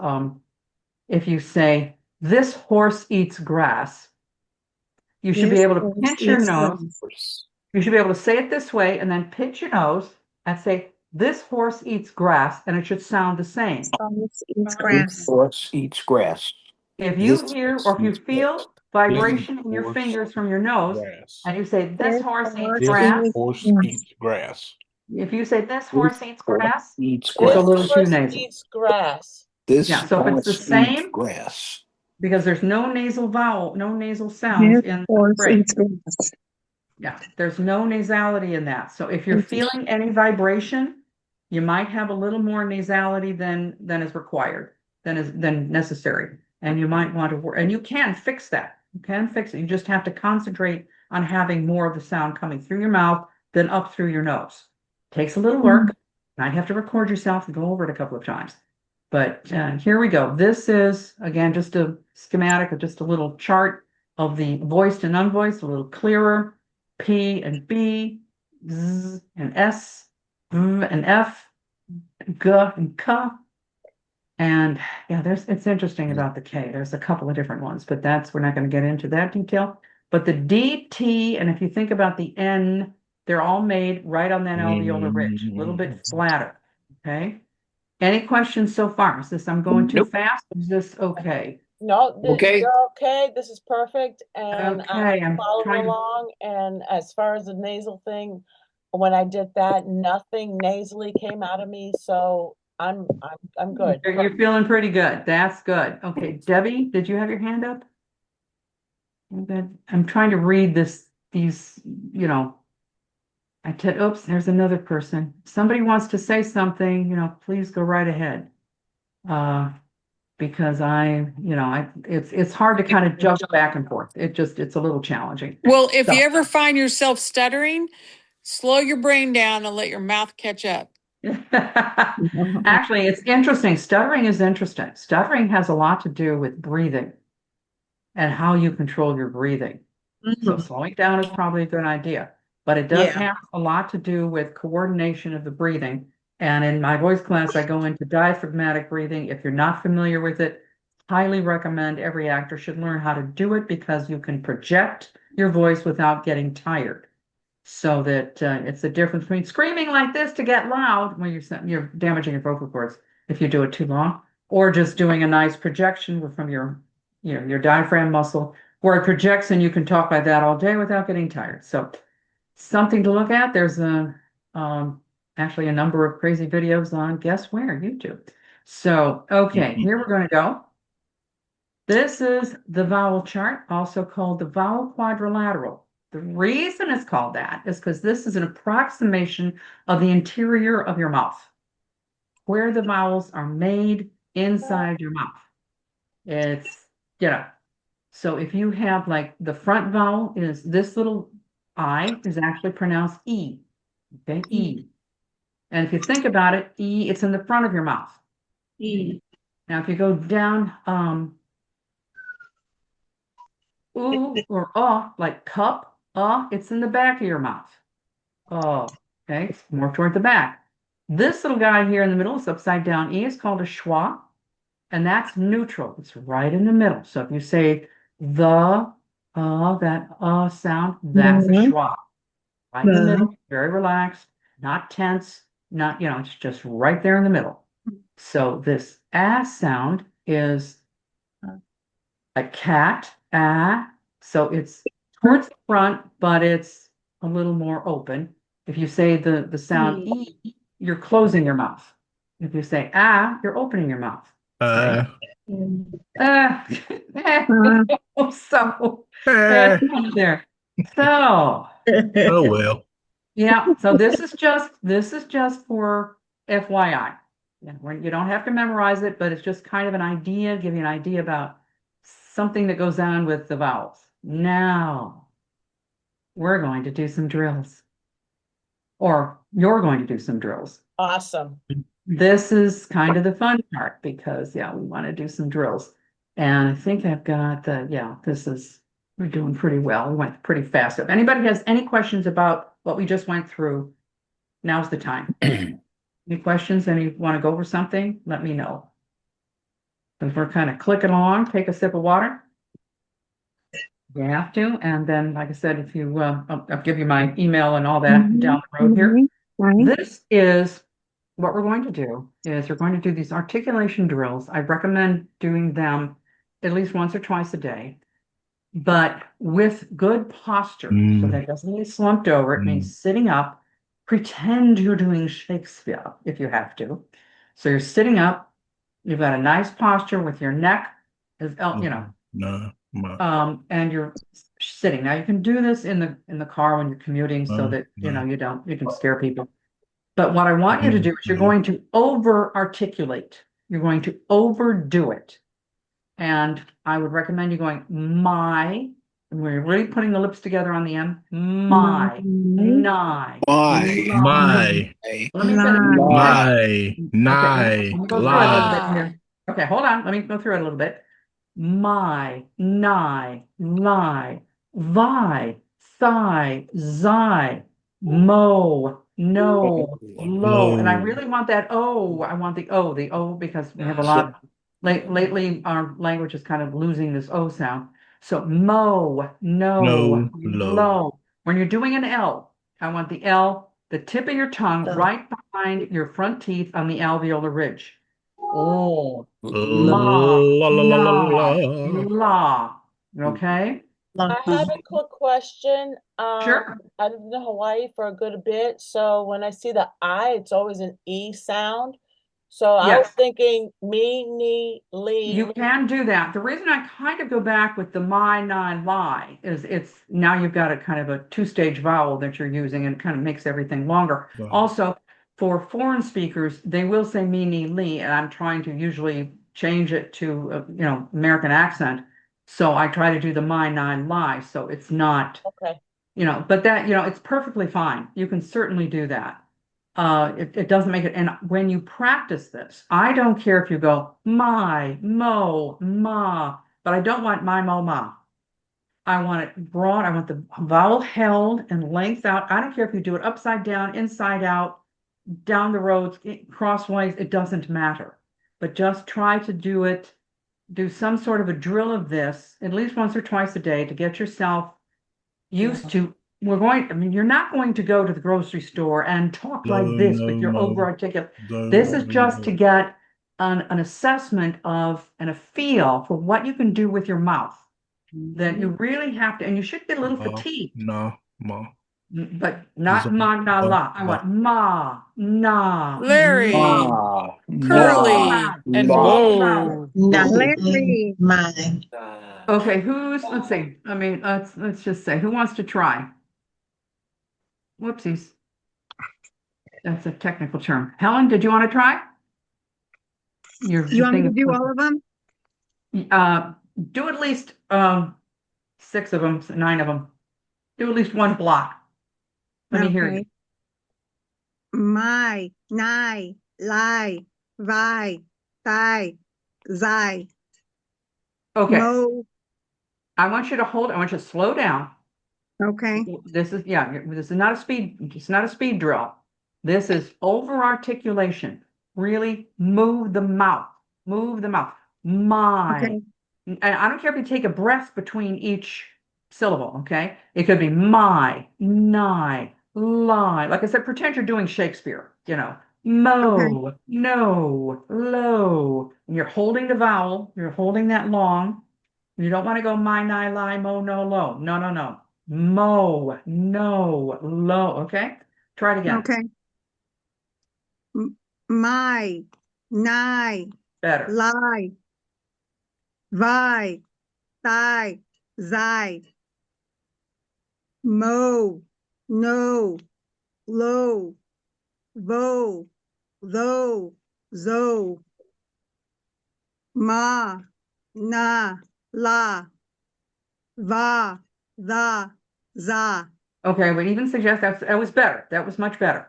if you say, this horse eats grass, you should be able to pinch your nose. You should be able to say it this way and then pinch your nose and say, this horse eats grass, and it should sound the same. This horse eats grass. If you This hear horse or if you eats feel vibration in your fingers from your nose, and you say, this horse eats grass, Horse eats grass. if you say, this horse eats grass, eats it's a This little too horse nasal. eats grass. This Yeah, so if it's the horse eats same, grass. because there's no nasal vowel, no nasal sounds in the phrase. Yeah, there's no nasality in that. So if you're feeling any vibration, you might have a little more nasality than is required, than necessary. And you might want to work, and you can fix that. You can fix it. You just have to concentrate on having more of the sound coming through your mouth than up through your nose. Takes a little work. You might have to record yourself and go over it a couple of times. But here we go. This is, again, just a schematic of just a little chart of the voiced and unvoiced, a little clearer. P and B, Z and S, V and F, G and K. And yeah, it's interesting about the K. There's a couple of different ones, but we're not going to get into that detail. But the D, T, and if you think about the N, they're all made right on that alveolar ridge, a little bit flatter. Okay. Any questions so far? Is this, I'm going too fast? Is this okay? No, Okay. you're okay. This is perfect. And Okay, I'm I'm following trying to- along. And as far as the nasal thing, when I did that, nothing nasally came out of me. So I'm good. You're feeling pretty good. That's good. Okay, Debbie, did you have your hand up? I'm trying to read these, oops, there's another person. Somebody wants to say something, please go right ahead. Because it's hard to kind of jump back and forth. It's a little challenging. Well, if So- you ever find yourself stuttering, slow your brain down and let your mouth catch up. Actually, it's interesting. Stuttering is interesting. Stuttering has a lot to do with breathing and how you control your breathing. So slowing down is probably a good idea, but it does have a lot to do with coordination of the breathing. And in my voice class, I go into diaphragmatic breathing. If you're not familiar with it, highly recommend every actor should learn how to do it because you can project your voice without getting tired. So that it's the difference between screaming like this to get loud when you're damaging your vocal cords if you do it too long, or just doing a nice projection from your diaphragm muscle where it projects and you can talk like that all day without getting tired. So something to look at. There's actually a number of crazy videos on guess where, YouTube. So okay, here we're going to go. This is the vowel chart, also called the vowel quadrilateral. The reason it's called that is because this is an approximation of the interior of your mouth, where the vowels are made inside your mouth. It's, so if you have like the front vowel is this little I is actually pronounced E. Okay, E. And if you think about it, E, it's in the front of your mouth. E. Now, if you go down, oo or like cup, it's in the back of your mouth. Oh, okay, it's more toward the back. This little guy here in the middle is upside down. E is called a schwa, and that's neutral. It's right in the middle. So if you say the, that sound, that's a schwa. Right in the middle, very relaxed, not tense, not, it's just right there in the middle. So this ass sound is a cat, ah. So it's towards the front, but it's a little more open. If you say the sound E, you're closing your mouth. If you say ah, you're opening your mouth. Uh, Uh, so, uh, there. So, oh well. yeah, so this is just for FYI. Yeah, you don't have to memorize it, but it's just kind of an idea, give you an idea about something that goes on with the vowels. Now, we're going to do some drills, or you're going to do some drills. Awesome. This is kind of the fun part because, yeah, we want to do some drills. And I think I've got we're doing pretty well. We went pretty fast. If anybody has any questions about what we just went through, now's the time. Any questions? Any want to go over something? Let me know. Because we're kind of clicking along, take a sip of water. You have to. And then, like I said, if you, I'll give you my email and all that down the road here. This is what we're going to do is we're going to do these articulation drills. I recommend doing them at least once or twice a day, but with good posture so that it doesn't get slumped over. It means sitting up, pretend you're doing Shakespeare if you have to. So you're sitting up, you've got a nice posture with your neck, and you're sitting. Now you can do this in the car when you're commuting so that you can scare people. But what I want you to do is you're going to over articulate. You're going to overdo it. And I would recommend you going my, and we're really putting the lips together on the M, my, nigh. My, Let me finish. my, Okay, let me go through it a little bit la. here. Okay, hold on. Let me go through it a little bit. My, nigh, lie, vi, sigh, zai, mo, no, low. And I really want that O. I want the O, because we have a lot. Lately, our language is kind of losing this O sound. So mo, no, low. When you're doing an L, I want the L, the tip of your tongue right behind your front teeth on the alveolar ridge. Oh, la, La la la la la, la. la. Okay? I have a quick question. Sure. I lived in Hawaii for a good bit, so when I see the I, it's always an E sound. So I was Yes. thinking me, ni, li. You can do that. The reason I kind of go back with the my, nine, lie is it's now you've got a kind of a two-stage vowel that you're using and it kind of makes everything longer. Also, for foreign speakers, they will say me, ni, li, and I'm trying to usually change it to, American accent. So I try to do the my, nine, lie. So it's not, Okay. but that, it's perfectly fine. You can certainly do that. It doesn't make it. And when you practice this, I don't care if you go my, mo, ma, but I don't want my, mo, ma. I want it broad. I want the vowel held and length out. I don't care if you do it upside down, inside out, down the roads, crosswise, it doesn't matter. But just try to do some sort of a drill of this at least once or twice a day to get yourself used to. You're not going to go to the grocery store and talk like this with your over articulate. This is just to get an assessment of and a feel for what you can do with your mouth. That you really have to, and you should get a little fatigued. But not ma, na, la. I want ma, na, Larry, la, Curly, and la. Mo. Okay, let's see. I mean, let's just say, who wants to try? Whoopsies. That's a technical term. Helen, did you want to try? You want me to do all of them? Do at least 6 of them, 9 of them. Do at least one block. Let me hear you. My, nigh, lie, vi, thigh, zai. Okay. Mo. I want you to slow down. Okay. This is not a speed drill. This is over articulation. Really move the mouth. Move the mouth. My. Okay. And I don't care if you take a breath between each syllable, okay? It could be my, nigh, lie. Like I said, pretend you're doing Shakespeare, mo, no, low. And you're holding the vowel, you're holding that long. You don't want to go my, nigh, lie, mo, no, low. No, no, no. Mo, no, low. Okay? Try it again. Okay. My, nigh, Better. lie, vi, thigh, zai, mo, no, low, vo, tho, zo, ma, na, la, va, the, za. Okay, I would even suggest that was better. That was much better.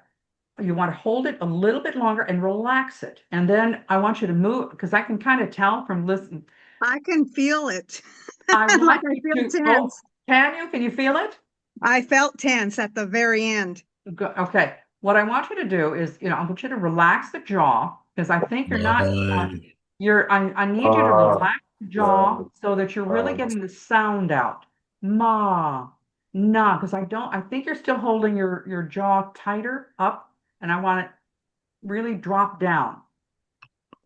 You want to hold it a little bit longer and relax it. And then I want you to move because I can kind of tell from listening. I can feel it. I Like want I you feel to, tense. can you? Can you feel it? I felt tense at the very end. Okay. What I want you to do is, I want you to relax the jaw because I think you're not, My. I need you to relax the jaw so that you're really getting the sound out. Ma, na, because I think you're still holding your jaw tighter up and I want it really drop down.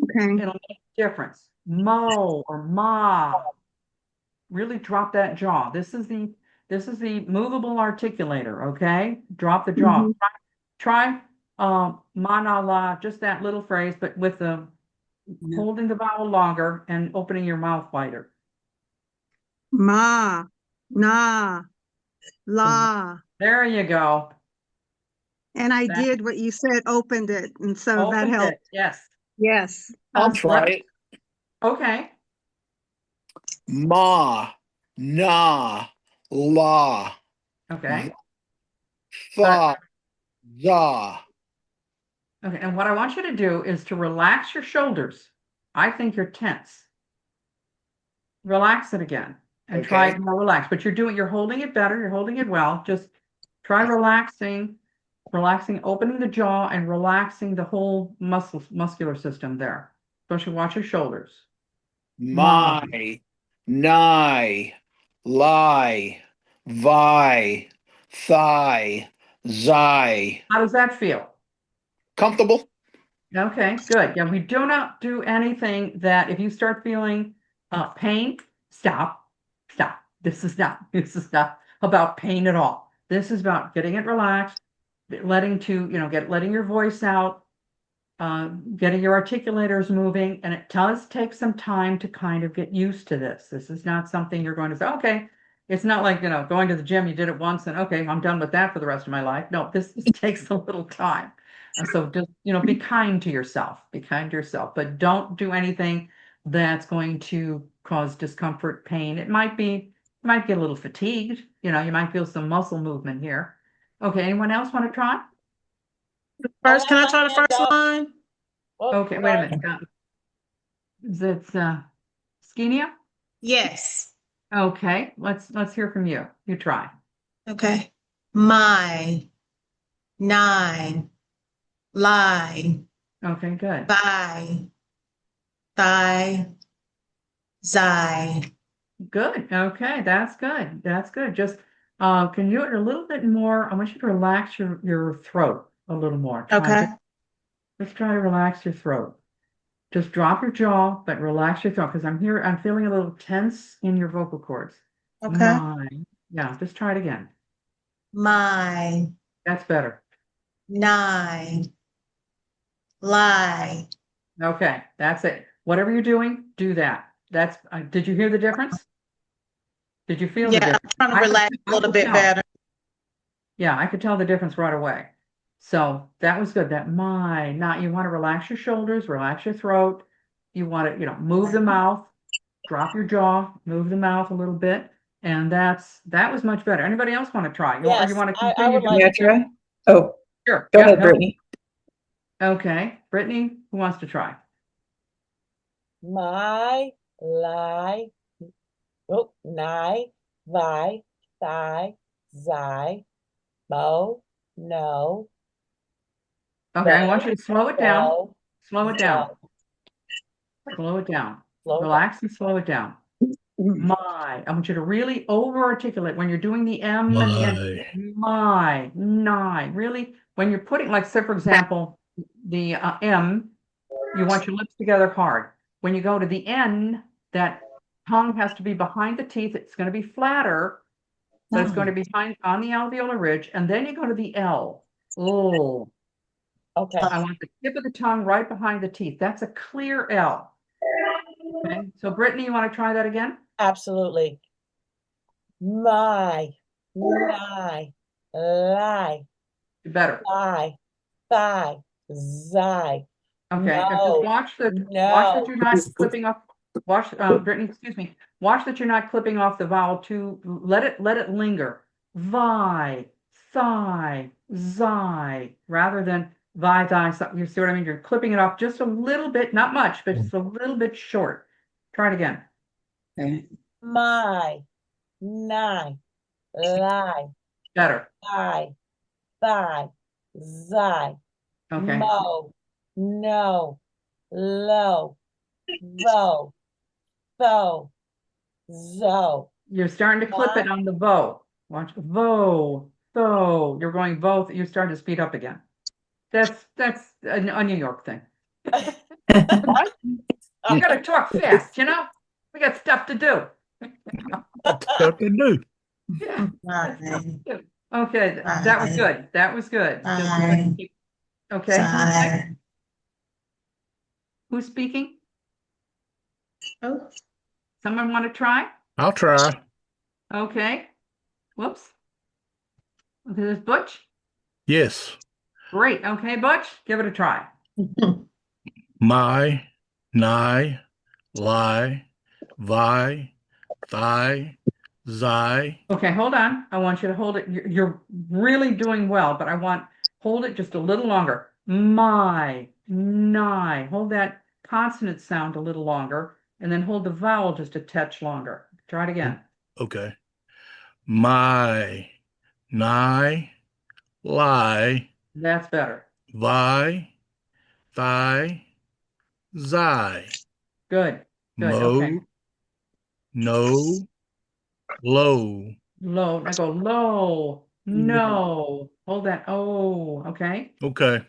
Okay. It'll make a difference. Mo or ma. Really drop that jaw. This is the movable articulator, okay? Drop the jaw. Mhm. Try manala, just that little phrase, but with the holding the vowel longer and opening your mouth wider. Ma, na, la. There you go. And I That did what you said, opened it. And so that opened helped. it. Yes. Yes. I'll try it. Okay. Ma, na, la, Okay. fa, za. Okay. And what I want you to do is to relax your shoulders. I think you're tense. Relax it again and try Okay. it more relaxed. But you're holding it better. You're holding it well. Just try relaxing, opening the jaw and relaxing the whole muscular system there. Especially watch your shoulders. Ma. My, nigh, lie, vi, thigh, xi. How does that feel? Comfortable? Okay, good. Yeah, we do not do anything that if you start feeling pain, stop, stop. This is not about pain at all. This is about getting it relaxed, letting your voice out, getting your articulators moving, and it does take some time to kind of get used to this. This is not something you're going to say, okay, it's not like, going to the gym, you did it once and okay, I'm done with that for the rest of my life. No, this takes a little time. And so just, be kind to yourself, but don't do anything that's going to cause discomfort, pain. You might get a little fatigued, you might feel some muscle movement here. Okay, anyone else want to try? First, can I try the first line? Okay, wait a minute. Is it Skinia? Yes. Okay, let's hear from you. You try. Okay. My, nine, lie, Okay, good. by, thigh, xi. Good. Okay, that's good. That's good. Just can you a little bit more? I want you to relax your throat a little more. Okay. Just try to relax your throat. Just drop your jaw, but relax your throat because I'm feeling a little tense in your vocal cords. Okay. Yeah, just try it again. My, That's better. nine, lie. Okay, that's it. Whatever you're doing, do that. Did you hear the difference? Did you feel the Yeah, I'm difference? trying to relax a little bit better. Yeah, I could tell the difference right away. So that was good. Now you want to relax your shoulders, relax your throat. You want to, move the mouth, drop your jaw, move the mouth a little bit. And that was much better. Anybody else want to try? Or you want to I continue would like doing? to. Try? Oh, Sure. go Yeah, ahead, Brittany. Okay. Brittany, who wants to try? My, lie, nigh, vi, thigh, xi, mo, no, Okay, I want you to slow it down. no, Slow it down. no. Slow it down. Slow it Relax and slow it down. I want you to really over articulate when you're doing the M and the N. Really, when you're putting, like, say, for example, the M, you want your lips together hard. When you go to the N, that tongue has to be behind the teeth. It's going to be flatter, but it's going to be behind on the alveolar ridge. And then you go to the L. Oh, Okay. I want the tip of the tongue right behind the teeth. That's a clear L. Okay, so Brittany, you want to try that again? Absolutely. My, lie, Better. thigh, zai. Okay, and just No, watch that no. you're not clipping off. Watch, Brittany, excuse me. Watch that you're not clipping off the vowel too. Let it linger. Vi, thigh, zai, rather than vi, thigh. You see what I mean? You're clipping it off just a little bit, not much, but just a little bit short. Try it again. Okay. My, nine, lie, Better. thigh, zai. Okay. Mo, no, low, vo, tho, zo. You're starting to clip it on the vo. Watch vo, tho. You're going both. You're starting to speed up again. That's a New York thing. You gotta talk fast, you know? We got stuff to do. Stuff to do. Yeah. Nine, Okay, that was good. That was good. Just Nine. keep- Okay, who's next? five. Who's speaking? Oh, Someone want to try? I'll try. Okay. Whoops. Okay, this Butch. Yes. Great. Okay, Butch, give it a try. My, nigh, lie, vi, thigh, zai. Okay, hold on. I want you to hold it. You're really doing well, but hold it just a little longer. My, nigh. Hold that consonant sound a little longer, and then hold the vowel just a touch longer. Try it again. Okay. My, nigh, lie, That's better. vi, thigh, zai. Good. Good. Mo, Okay. no, low. Low. Now go low. No. Hold that. Oh, okay. Okay.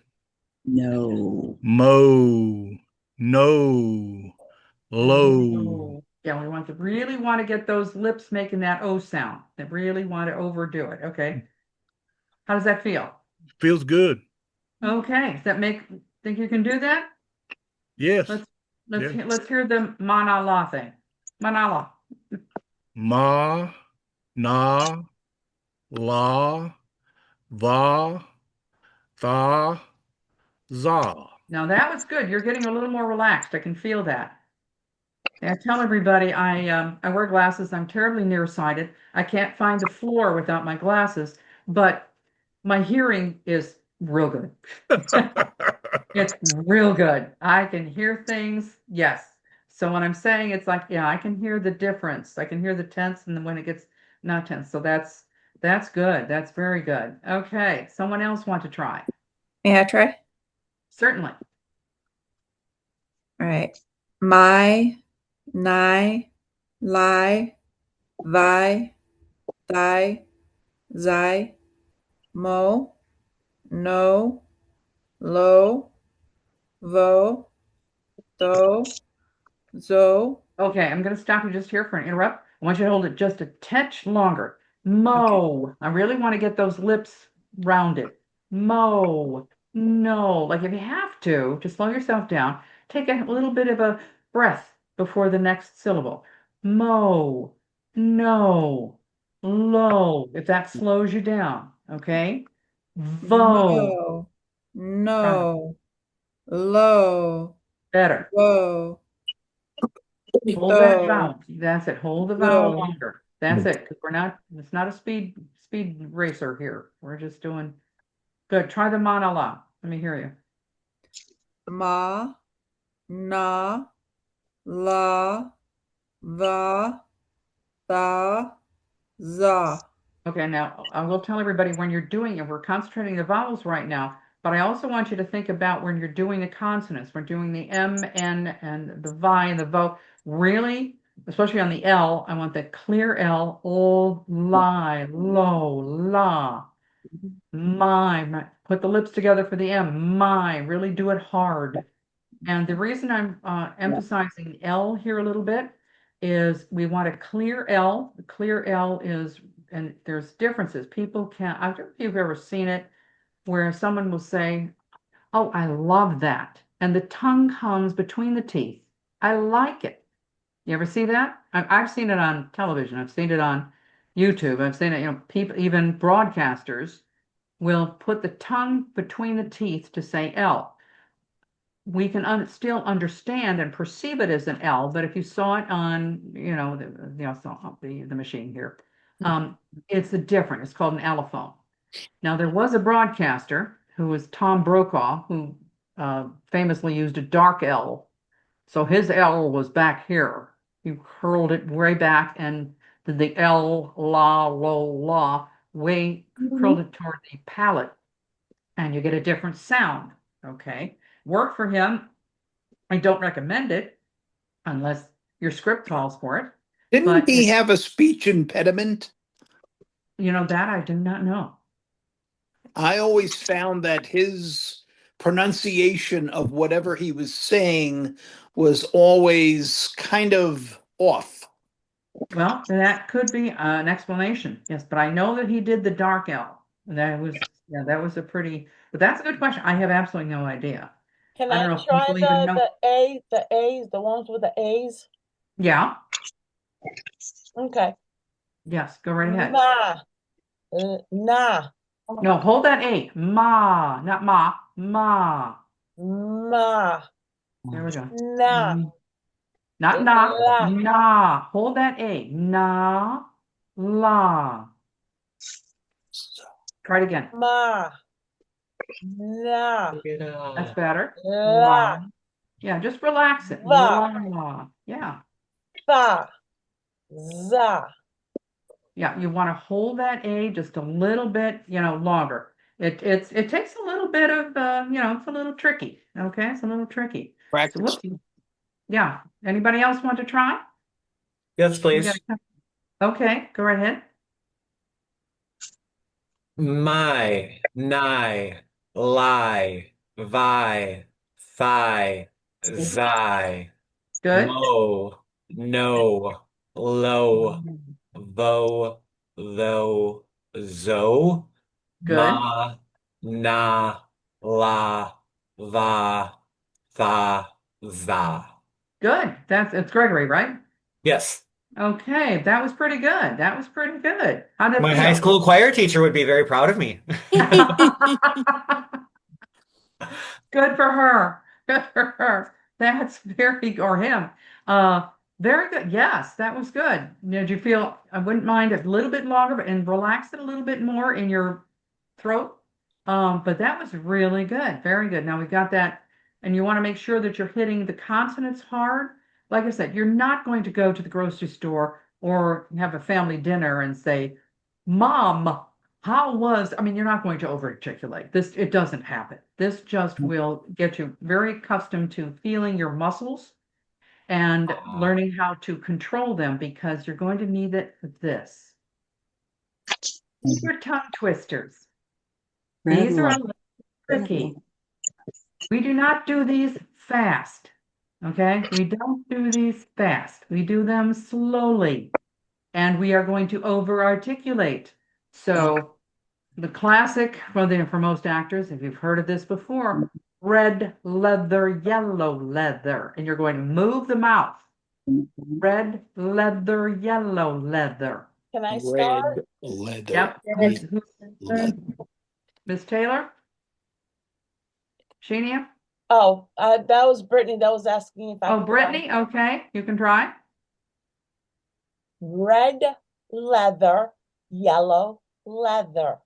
No. Mo, no, low. No. Yeah, really want to get those lips making that O sound. They really want to overdo it. Okay. How does that feel? Feels good. Okay. Does that think you can do that? Yes. Let's hear the manala thing. Manala. Ma, na, la, va, tha, za. Now that was good. You're getting a little more relaxed. I can feel that. I tell everybody I wear glasses. I'm terribly nearsighted. I can't find the floor without my glasses, but my hearing is real good. It's real good. I can hear things. Yes. So when I'm saying it's like, yeah, I can hear the difference. I can hear the tense and then when it gets not tense. So that's good. That's very good. Okay. Someone else want to try? May I try? Certainly. All right. My, nigh, lie, vi, thigh, zai, mo, no, lo, vo, tho, zo. Okay, I'm going to stop you just here for an interrupt. I want you to hold it just a touch longer. Mo. I really want to get those lips rounded. Mo. No. Like if you have to slow yourself down, take a little bit of a breath before the next syllable. Mo. No. Low. If that slows you down. Okay. Vo. Mo, Right. no, lo, Better. vo, Hold that tho, vowel. That's it. Hold the vowel zo. longer. That's it. 'Cause it's not a speed racer here. We're just doing good. Try the manala. Let me hear you. Ma, na, la, va, tha, za. Okay, now I will tell everybody when you're doing it, we're concentrating the vowels right now, but I also want you to think about when you're doing the consonants. We're doing the M, N, and the vi and the vo. Really, especially on the L, I want that clear L, ol, lie, low, la. My, put the lips together for the M, my, really do it hard. And the reason I'm emphasizing L here a little bit is we want a clear L. The clear L is, and there's differences. People can't, I don't know if you've ever seen it where someone will say, oh, I love that. And the tongue comes between the teeth. I like it. You ever see that? I've seen it on television. I've seen it on YouTube. I've seen it, people, even broadcasters will put the tongue between the teeth to say L. We can still understand and perceive it as an L, but if you saw it on, the machine here, it's different. It's called an allophone. Now, there was a broadcaster who was Tom Brokaw, who famously used a dark L. So his L was back here. He hurled it way back and did the L, la, lo, la, way curled it toward the palate, and you get a different sound. Okay. Worked for him. I don't recommend it unless your script calls for it. Didn't But he have a speech impediment? that I do not know. I always found that his pronunciation of whatever he was saying was always kind of off. Well, that could be an explanation. Yes, but I know that he did the dark L. That was a pretty, but that's a good question. I have absolutely no idea. Can I I don't know if try people even know. the A's, the ones with the A's? Yeah. Okay. Yes, go right ahead. Nah. No, hold that A. Ma, not ma. Ma. Ma. There we go. Nah. Not na. La. Na. Hold that A. Na. La. Try it again. Ma. Nah. That's better. La. Yeah, just relax it. Va. La. Yeah. Fa. Za. Yeah, you want to hold that A just a little bit, longer. It takes a little bit of it's a little tricky. Okay, it's a little tricky. So Practice. yeah. Anybody else want to try? Yes, please. Okay, go right ahead. My, nigh, lie, vi, fi, zi, Good. mo, no, low, vo, tho, zo, Good. ma, na, la, va, tha, za. Good. It's Gregory, right? Yes. Okay, that was pretty good. That was pretty good. How did it My feel? high school choir teacher would be very proud of me. Good for her. Good for her. That's or him. Very good. Yes, that was good. Did you feel, I wouldn't mind a little bit longer, and relax it a little bit more in your throat. But that was really good. Very good. Now we've got that, and you want to make sure that you're hitting the consonants hard. Like I said, you're not going to go to the grocery store or have a family dinner and say, Mom, you're not going to over-articulate. It doesn't happen. This just will get you very accustomed to feeling your muscles and learning how to control them, because you're going to need it with this. These are tongue twisters. These are a little tricky. We do not do these fast. Okay? We don't do these fast. We do them slowly. And we are going to over-articulate. So the classic for most actors, if you've heard of this before, red leather, yellow leather, and you're going to move the mouth. Red leather, yellow leather. Can I start? Red leather. Yep. Miss Taylor? Sheenia? Oh, that was Brittany that was asking if I could Brittany, try. okay, you can try. Red leather, yellow leather.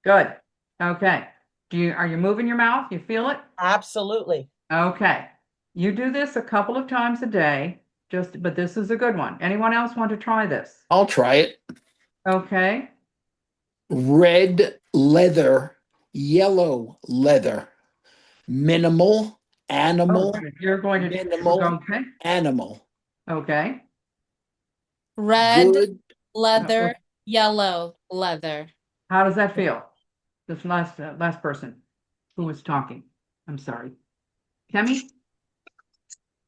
Good. Okay. Are you moving your mouth? You feel it? Absolutely. Okay. You do this a couple of times a day, but this is a good one. Anyone else want to try this? I'll try it. Okay. Red leather, yellow leather. Minimal, animal, You're going to minimal, okay. animal. Okay. Red Good. leather, yellow leather. How does that feel? This last person who was talking. I'm sorry. Kemi?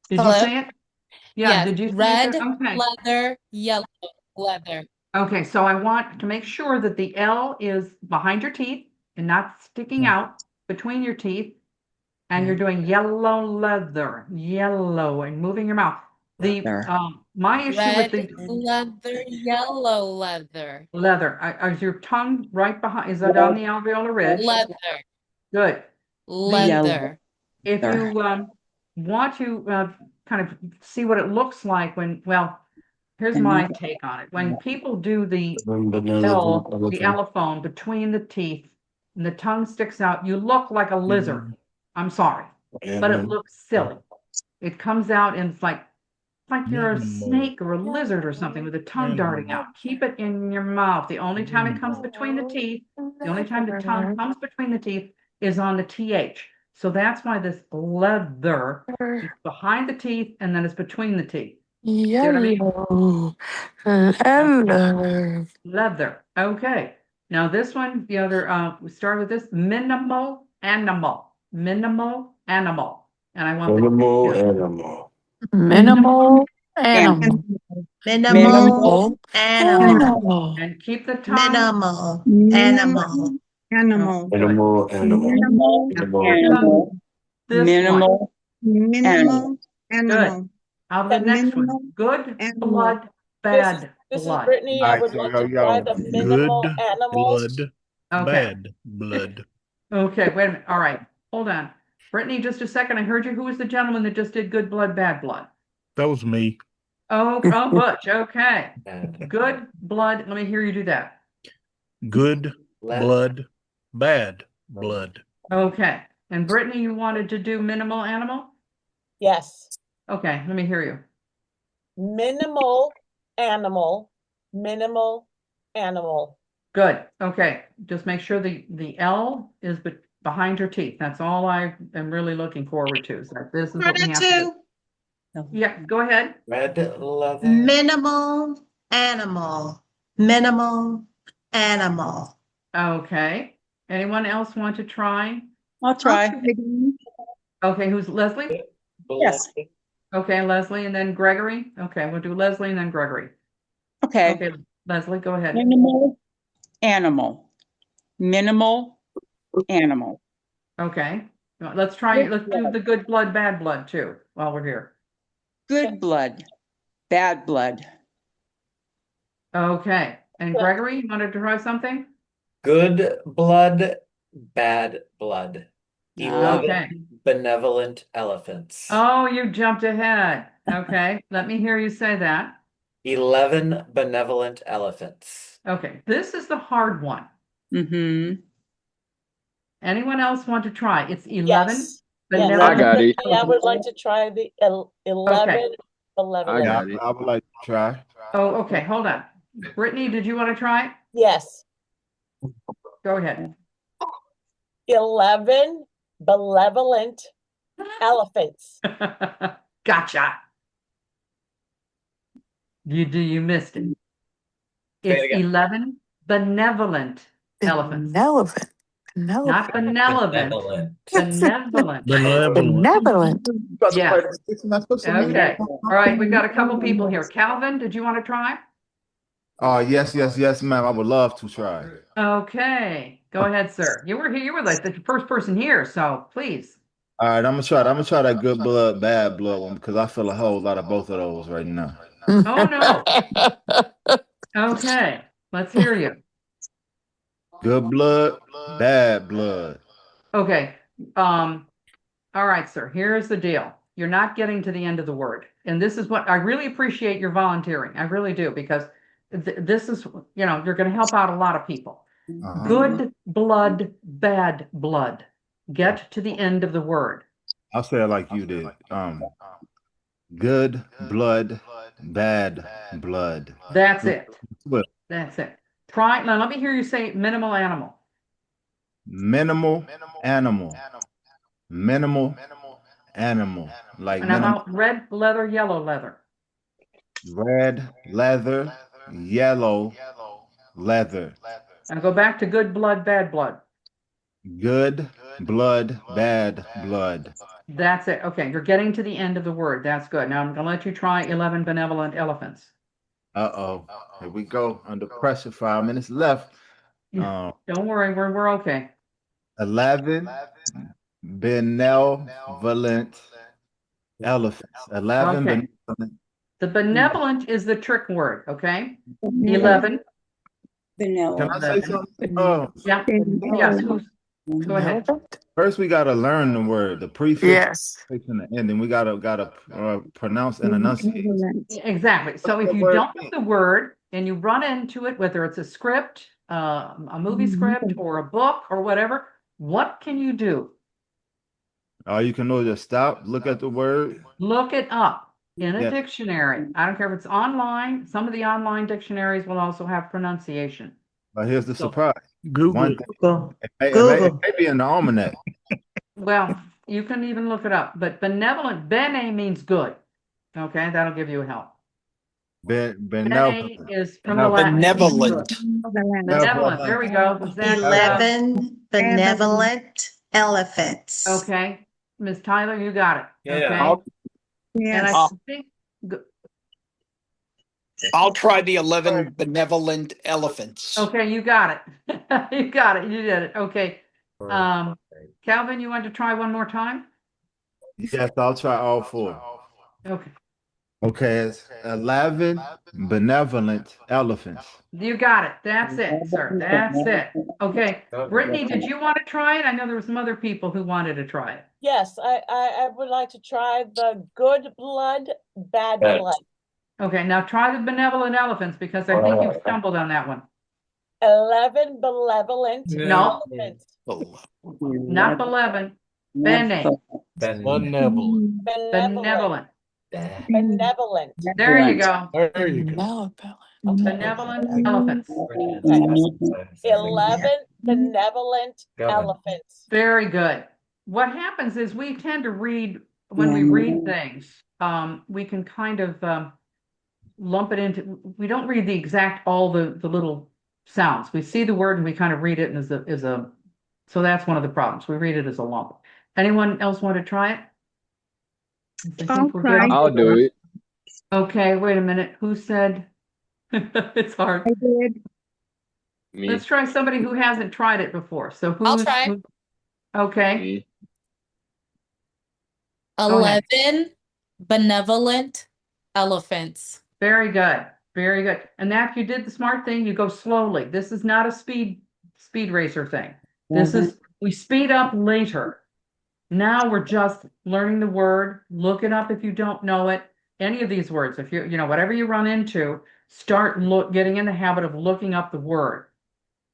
Did Hello? you say it? Yeah, Yes. did you say Red it? Okay. leather, yellow leather. Okay, so I want to make sure that the L is behind your teeth and not sticking out between your teeth. And you're doing yellow leather, yellow, and moving your mouth. The my issue with Red the leather, yellow leather. leather, is your tongue right behind? Is that on the alveolar ridge? Leather. Good. Leather. If you want to kind of see what it looks like when, well, here's my take on it. When people do the L, the allophone between the teeth and the tongue sticks out, you look like a lizard. I'm sorry, but it looks silly. It comes out and it's like you're a snake or a lizard or something with the tongue darting out. Keep it in your mouth. The only time it comes between the teeth, the only time the tongue comes between the teeth is on the TH. So that's why this leather is behind the teeth and then it's between the teeth. See what I mean? Leather. Okay. Now this one, the other, we start with this minimal animal. Minimal animal. And I want Minimal animal. Minimal Animal. Minimal animal. and keep the tongue. Minimal animal. Minimal animal. Minimal Minimal. This minimal one. animal. Good. Out of the next one. Good Animal. blood, bad This is blood. Brittany. I would like to try the minimal Good animals. blood, Okay. bad blood. Okay, wait a minute. All right. Hold on. Brittany, just a second. I heard you. Who was the gentleman that just did good blood, bad blood? That was me. Oh, Butch. Okay. Good blood. Let me hear you do that. Good blood, bad blood. Okay. And Brittany, you wanted to do minimal animal? Yes. Okay, let me hear you. Minimal animal. Minimal animal. Good. Okay. Just make sure the L is behind your teeth. That's all I am really looking forward to. So this is what we have to do. Yeah, go ahead. Red leather. Minimal animal. Minimal animal. Okay. Anyone else want to try? I'll try. Okay, who's Leslie? Yes. Okay, Leslie and then Gregory. Okay, we'll do Leslie and then Gregory. Okay. Leslie, go ahead. Minimal animal. Minimal animal. Okay. Let's do the good blood, bad blood too while we're here. Good blood, bad blood. Okay. And Gregory, you wanted to try something? Good blood, bad blood. 11 Okay. benevolent elephants. Oh, you jumped ahead. Okay. Let me hear you say that. 11 benevolent elephants. Okay. This is the hard one. Mm-hmm. Anyone else want to try? It's 11 Yes. benevolent. I got it. I would like to try the 11 I got it. I would like to try. Oh, okay. Hold on. Brittany, did you want to try? Yes. Go ahead. 11 benevolent elephants. Gotcha. You missed it. Say it It's again. 11 benevolent elephants. Not benevolent. Benevolent. Benevolent. Yeah. Okay. All right. We've got a couple people here. Calvin, did you want to try? Yes, ma'am. I would love to try. Okay. Go ahead, sir. You were here. You were like the first person here, so please. All right, I'm gonna try. I'm gonna try that good blood, bad blood one because I feel a whole lot of both of those right now. Oh no. Okay. Let's hear you. Good blood, bad blood. Okay. All right, sir. Here's the deal. You're not getting to the end of the word. And this is what I really appreciate your volunteering. I really do, because this is, you're going to help out a lot of people. Good blood, bad blood. Get to the end of the word. I'll say it like you did. Good blood, bad blood. That's it. That's it. Try. Now, let me hear you say minimal animal. Minimal animal. Minimal animal. Like and about red leather, yellow leather. Red leather, yellow leather. Now go back to good blood, bad blood. Good blood, bad blood. That's it. Okay, you're getting to the end of the word. That's good. Now I'm going to let you try 11 benevolent elephants. Uh-oh. Here we go. Under pressure. 5 minutes left. Don't worry. We're okay. 11 benevolent elephants. 11 benevolent The benevolent is the trick word, okay? 11. Can I say 11. something? Oh, Yeah. Yes. Go ahead. first we gotta learn the word, the prefix, and the ending. We gotta pronounce and enunciate. Exactly. So if you don't know the word and you run into it, whether it's a script, a movie script, or a book or whatever, what can you do? All you can do is just stop, look at the word. Look it up in a Yes. dictionary. I don't care if it's online. Some of the online dictionaries will also have pronunciation. But here's the So- surprise. Google. One thing, it may be in the almanac. Well, you can even look it up, but benevolent, bene means good. Okay, that'll give you a help. Bene Benevolent. is from the Latin. Benevolent. Benevolent, there we go. Is that, 11 benevolent elephants. okay, Ms. Tyler, you got it. Yeah. Okay. And I think, I'll try the 11 benevolent elephants. okay, you got it. You got it. You did it. Okay. Calvin, you want to try one more time? Yes, I'll try all four. Okay. Okay, it's 11 benevolent elephants. You got it. That's it, sir. That's it. Okay. Brittany, did you want to try it? I know there were some other people who wanted to try it. Yes, I would like to try the good blood, bad blood. Okay, now try the benevolent elephants because I think you've stumbled on that one. 11 benevolent No. elephants. Not 11. Bene. Benevolent. Benevolent. Benevolent. There you go. There you go. Benevolent elephants. 11 benevolent elephants. Very good. What happens is we tend to read, when we read things, we can kind of lump it into, we don't read the exact, all the little sounds. We see the word and we kind of read it as a, so that's one of the problems. We read it as a lump. Anyone else want to try it? I'll do it. Okay, wait a minute. Who said? It's hard. I did. Me. Let's try somebody who hasn't tried it before. So who's, I'll try. Okay. Me. 11 benevolent elephants. Very good. Very good. And after you did the smart thing, you go slowly. This is not a speed racer thing. This is, we speed up later. Now we're just learning the word. Look it up if you don't know it. Any of these words, if you know, whatever you run into, start getting in the habit of looking up the word.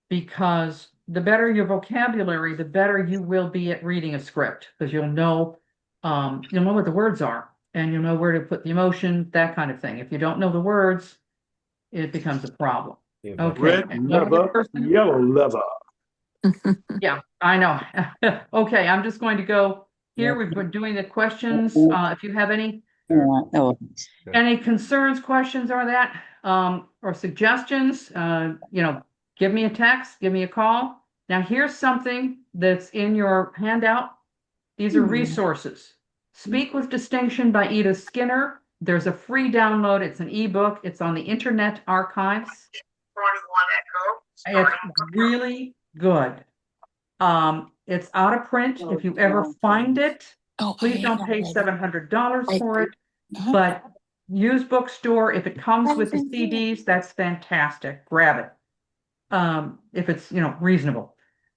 Because the better your vocabulary, the better you will be at reading a script. Because you'll know what the words are. And you'll know where to put the emotion, that kind of thing. If you don't know the words, it becomes a problem. Okay. Red leather, yellow leather. Yeah, I know. Okay, I'm just going to go here. We've been doing the questions. If you have any concerns, questions or that, or suggestions, give me a text, give me a call. Now here's something that's in your handout. These are resources. Speak with Distinction by Edith Skinner. There's a free download. It's an ebook. It's on the Internet Archives. It's really good. It's out of print. If you ever find it, please don't pay $700 for it. But use bookstore. If it comes with the CDs, that's fantastic. Grab it. If it's reasonable.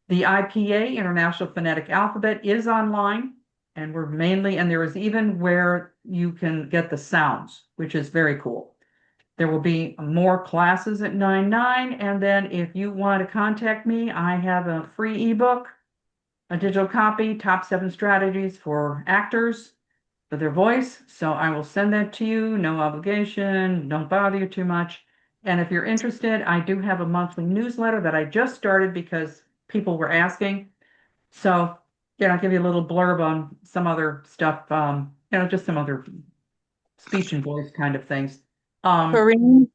The IPA, International Phonetic Alphabet, is online. And there is even where you can get the sounds, which is very cool. There will be more classes at 9/9. And then if you want to contact me, I have a free ebook, a digital copy, Top 7 Strategies for Actors for their voice. So I will send that to you. No obligation. Don't bother you too much. And if you're interested, I do have a monthly newsletter that I just started because people were asking. So I'll give you a little blurb on some other stuff, just some other speech and voice kind of things. Corinne,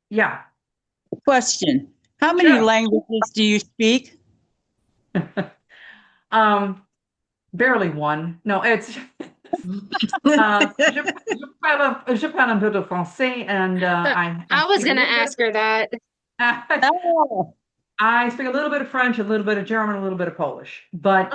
Yeah. question. How many languages do you speak? Barely one. No, it's je parle un peu de français and I was gonna ask her that. I speak a little bit of French, a little bit of German, a little bit of Polish, but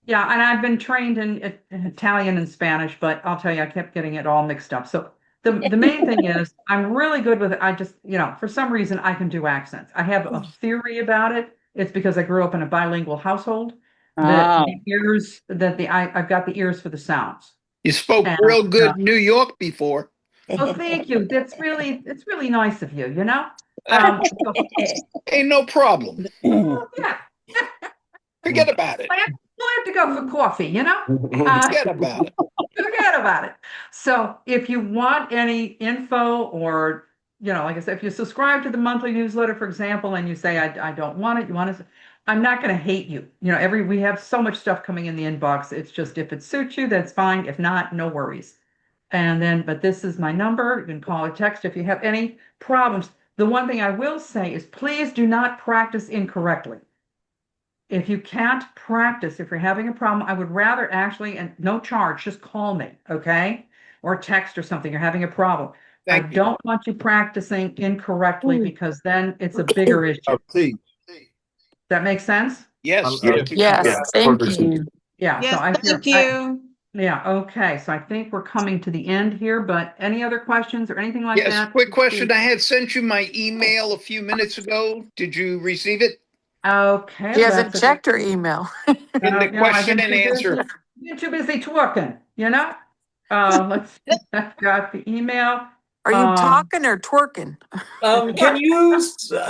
Yeah, and I've been trained in Italian and Spanish, but I'll tell you, I kept getting it all mixed up. So the main thing is I'm really good with it. I just, for some reason I can do accents. I have a theory about it. It's because I grew up in a bilingual household. Oh. The ears I've got the ears for the sounds. You spoke And real good New York before. oh, thank you. It's really nice of you, Ain't no problem. Yeah. Forget about it. We'll have to go for coffee, Forget about it. Forget about it. So if you want any info or, like I said, if you subscribe to the monthly newsletter, for example, and you say, I don't want it, I'm not going to hate you. We have so much stuff coming in the inbox. It's just, if it suits you, that's fine. If not, no worries. But this is my number. You can call or text if you have any problems. The one thing I will say is please do not practice incorrectly. If you can't practice, if you're having a problem, I would rather actually, and no charge, just call me, okay? Or text or something, you're having a problem. I don't want you practicing incorrectly because then it's a bigger issue. Does that make sense? Yes. Yes, thank you. Yeah, Yes, so thank you. yeah, okay. So I think we're coming to the end here, but any other questions or anything like Yes, that? quick question. I had sent you my email a few minutes ago. Did you receive it? Okay. He hasn't checked her email. In the question and answer. You're too busy twerking, Let's see. I've got the email. Are you talking or twerking? Can you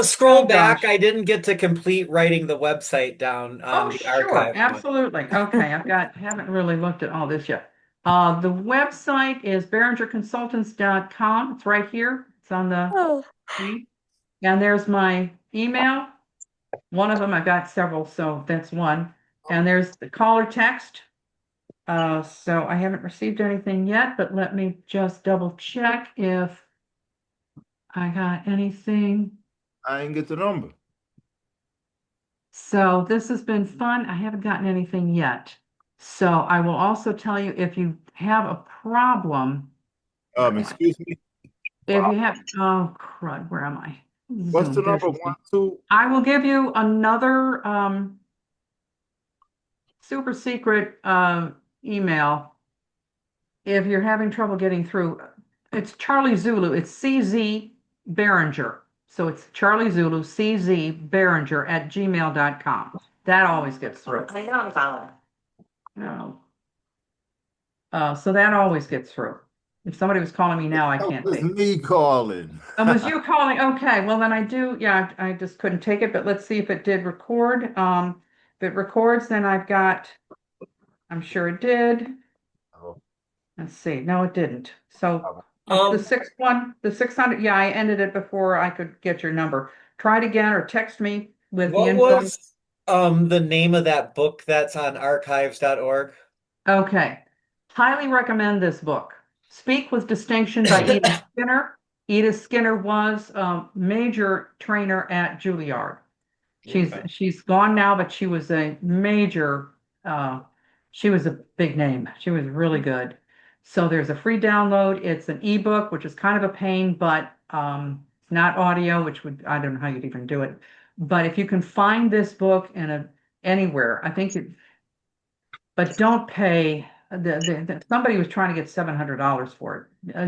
scroll Oh, back? gosh. I didn't get to complete writing the website down on the Sure, archive one. absolutely. Okay, haven't really looked at all this yet. The website is barringerconsultants.com. It's right here. It's on the screen. And there's my email. One of them, I've got several, so that's one. And there's the call or text. So I haven't received anything yet, but let me just double check if I got anything. I didn't get the number. So this has been fun. I haven't gotten anything yet. So I will also tell you if you have a problem. Excuse me. If you have, oh crud, where am I? What's the number? 1, 2. I will give you another super secret email if you're having trouble getting through. It's Charlie Zulu. It's CZ Barringer. So it's Charlie Zulu, CZ Barringer @gmail.com. That always gets through. I know I'm following. No. So that always gets through. If somebody was calling me now, I can't It's take it. me calling. Was you calling? Okay, well then I do. Yeah, I just couldn't take it, but let's see if it did record. If it records, then I'm sure it did. Let's see. No, it didn't. So the 600. Yeah, I ended it before I could get your number. Try it again or text me with the What info. was the name of that book that's on archives.org? Okay. Highly recommend this book. Speak with Distinction by Edith Skinner. Edith Skinner was a major trainer at Juilliard. She's gone now, but she was a major, she was a big name. She was really good. So there's a free download. It's an ebook, which is kind of a pain, but it's not audio, I don't know how you'd even do it. But if you can find this book anywhere, I think but don't pay. Somebody was trying to get $700 for it.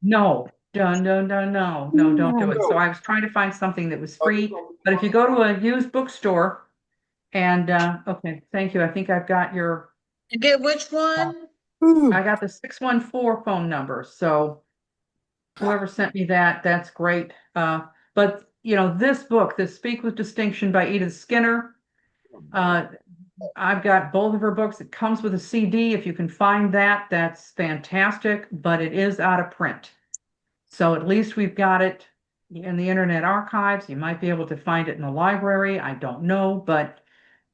No, don't do it. So I was trying to find something that was free. But if you go to a used bookstore and okay, thank you. I think I've got your. You get which one? I got the 614 phone number. So whoever sent me that, that's great. But this book, this Speak with Distinction by Edith Skinner. I've got both of her books. It comes with a CD. If you can find that, that's fantastic, but it is out of print. So at least we've got it in the Internet Archives. You might be able to find it in the library. I don't know, but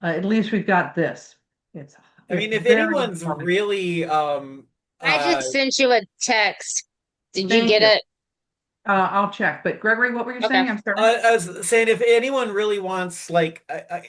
at least we've got this. If anyone's really I just sent you a text. Did you Thank get you. it? I'll check. But Gregory, what were you saying? I'm sorry. I was saying if anyone really wants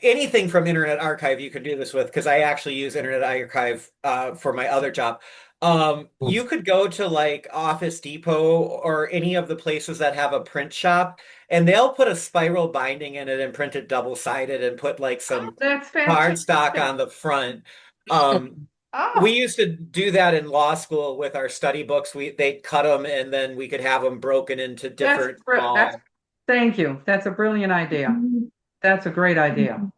anything from Internet Archive, you could do this with, because I actually use Internet Archive for my other job. You could go to like Office Depot or any of the places that have a print shop, and they'll put a spiral binding in it and print it double-sided and put like some That's cardstock fantastic. on the front. We Oh, used to do that in law school with our study books. They'd cut them and then we could have them broken into different that's, small. thank you. That's a brilliant idea. That's a great idea.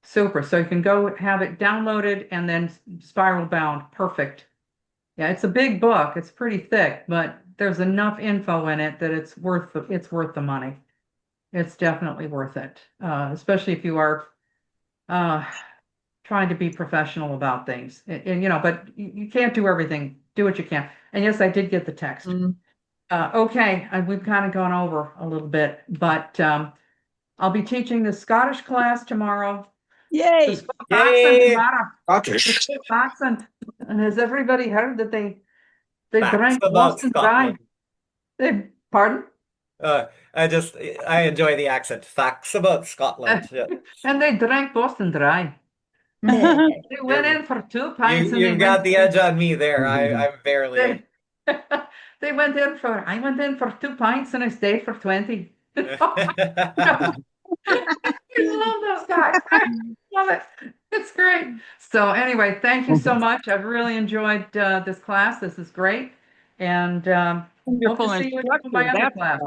Super. So you can go have it downloaded and then spiral bound. Perfect. Yeah, it's a big book. It's pretty thick, but there's enough info in it that it's worth the money. It's definitely worth it, especially if you are uh, trying to be professional about things. And, you know, but you can't do everything. Do what you can. And yes, I did get the text. Okay, we've kind of gone over a little bit, but I'll be teaching the Scottish class tomorrow. Yay! The accent tomorrow. Scottish. Accent. And has everybody heard that they Facts drank about Boston Dry? Scotland. Pardon? I enjoy the accent. Facts about Scotland. Yeah. And they drank Boston Dry. They went in for 2 pints and You've got the edge on me there. I'm barely. They went in I went in for 2 pints and I stayed for 20. I love those guys. I love it. It's great. So anyway, thank you so much. I've really enjoyed this class. This is great. And hope to see you in my other class.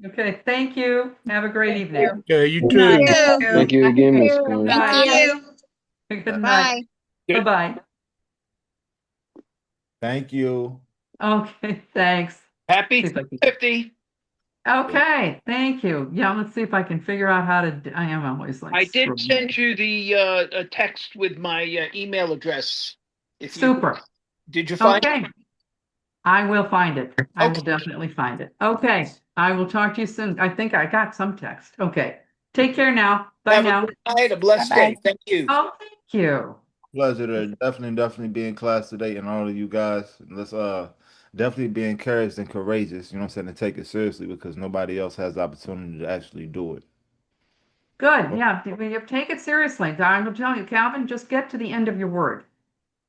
Okay, thank you. Have a great evening. Okay, you too. Thank you again, Ms. Corinne. Thank you. Good night. Bye-bye. Thank you. Okay, thanks. Happy See if I can- 50. Okay, thank you. Yeah, let's see if I can figure out how to. I am always like. I did screwing. send you the a text with my email address. Super. Did you find Okay. it? I will find it. I will Okay. definitely find it. Okay. I will talk to you soon. I think I got some text. Okay. Take care now. Bye Have now. a good night, a blessed day. Thank you. Oh, thank you. Pleasure to definitely be in class today, and all of you guys. Let's definitely be encouraged and courageous, you know what I'm saying, to take it seriously, because nobody else has the opportunity to actually do it. Good. Yeah. You take it seriously. I'm telling you, Calvin, just get to the end of your word.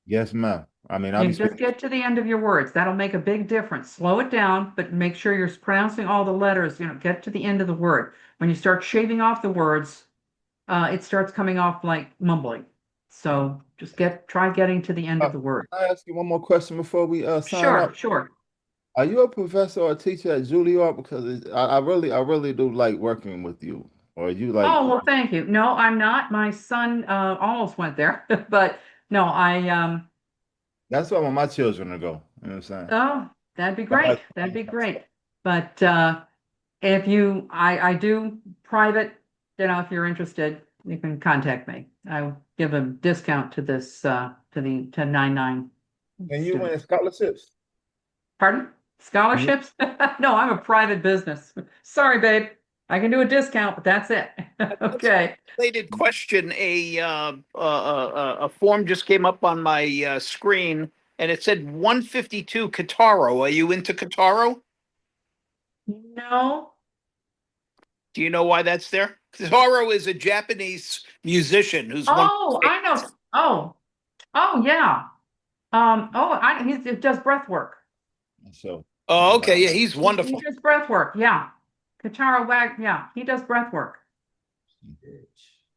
Yes, ma'am. I mean, I'll You be just get to the end of your words. That'll make a big difference. Slow it down, but make sure you're pronouncing all the letters. You know, get to the end of the word. When you start shaving off the words, it starts coming off like mumbling. So just try getting to the end of the word. Can I ask you one more question before we sign Sure, up? sure. Are you a professor or a teacher at Juilliard? Because I really do like working with you. Or you like? Oh, well, thank you. No, I'm not. My son almost went there, but no, That's where I want my children to go. You know what I'm saying? oh, that'd be great. That'd be great. But if I do private, you know, if you're interested, you can contact me. I'll give a discount to this to 99. And you win scholarships? Pardon? Scholarships? No, I'm a private business. Sorry, babe. I can do a discount, but that's it. Okay. Related question. A form just came up on my screen, and it said 152 Kitaro. Are you into Kitaro? No. Do you know why that's there? Kitaro is a Japanese musician who's one. Oh, I know. Oh, yeah. He does breath work. So. Oh, okay. Yeah, he's He wonderful. does breath work. Yeah. Katara Wag. Yeah, he does breath work.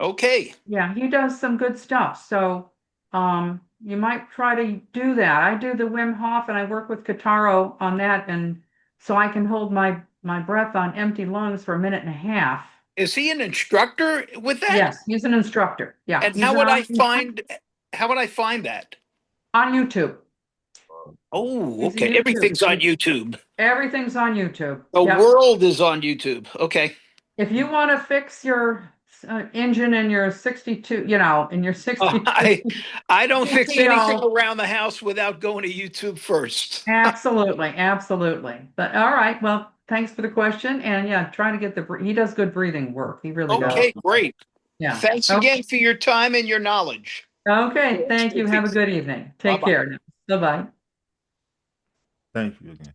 Okay. Yeah, he does some good stuff. So, you might try to do that. I do the Wim Hof and I work with Kataro on that. And so I can hold my breath on empty lungs for a minute and a half. Is he an instructor with that? Yes, he's an instructor. Yeah. And how would I find that? On YouTube. Oh, He's a okay. YouTube. Everything's on YouTube. Everything's on YouTube. The Yep. world is on YouTube. Okay. If you want to fix your engine in your 62, you know, in your 62. I don't fix You know. anything around the house without going to YouTube first. Absolutely, absolutely. But all right, well, thanks for the question. And yeah, trying to get he does good breathing work. He really does. Okay, great. Yeah. Thanks again for your time and your knowledge. Okay, thank you. Have a good evening. Take care. Bye-bye. Thank you again.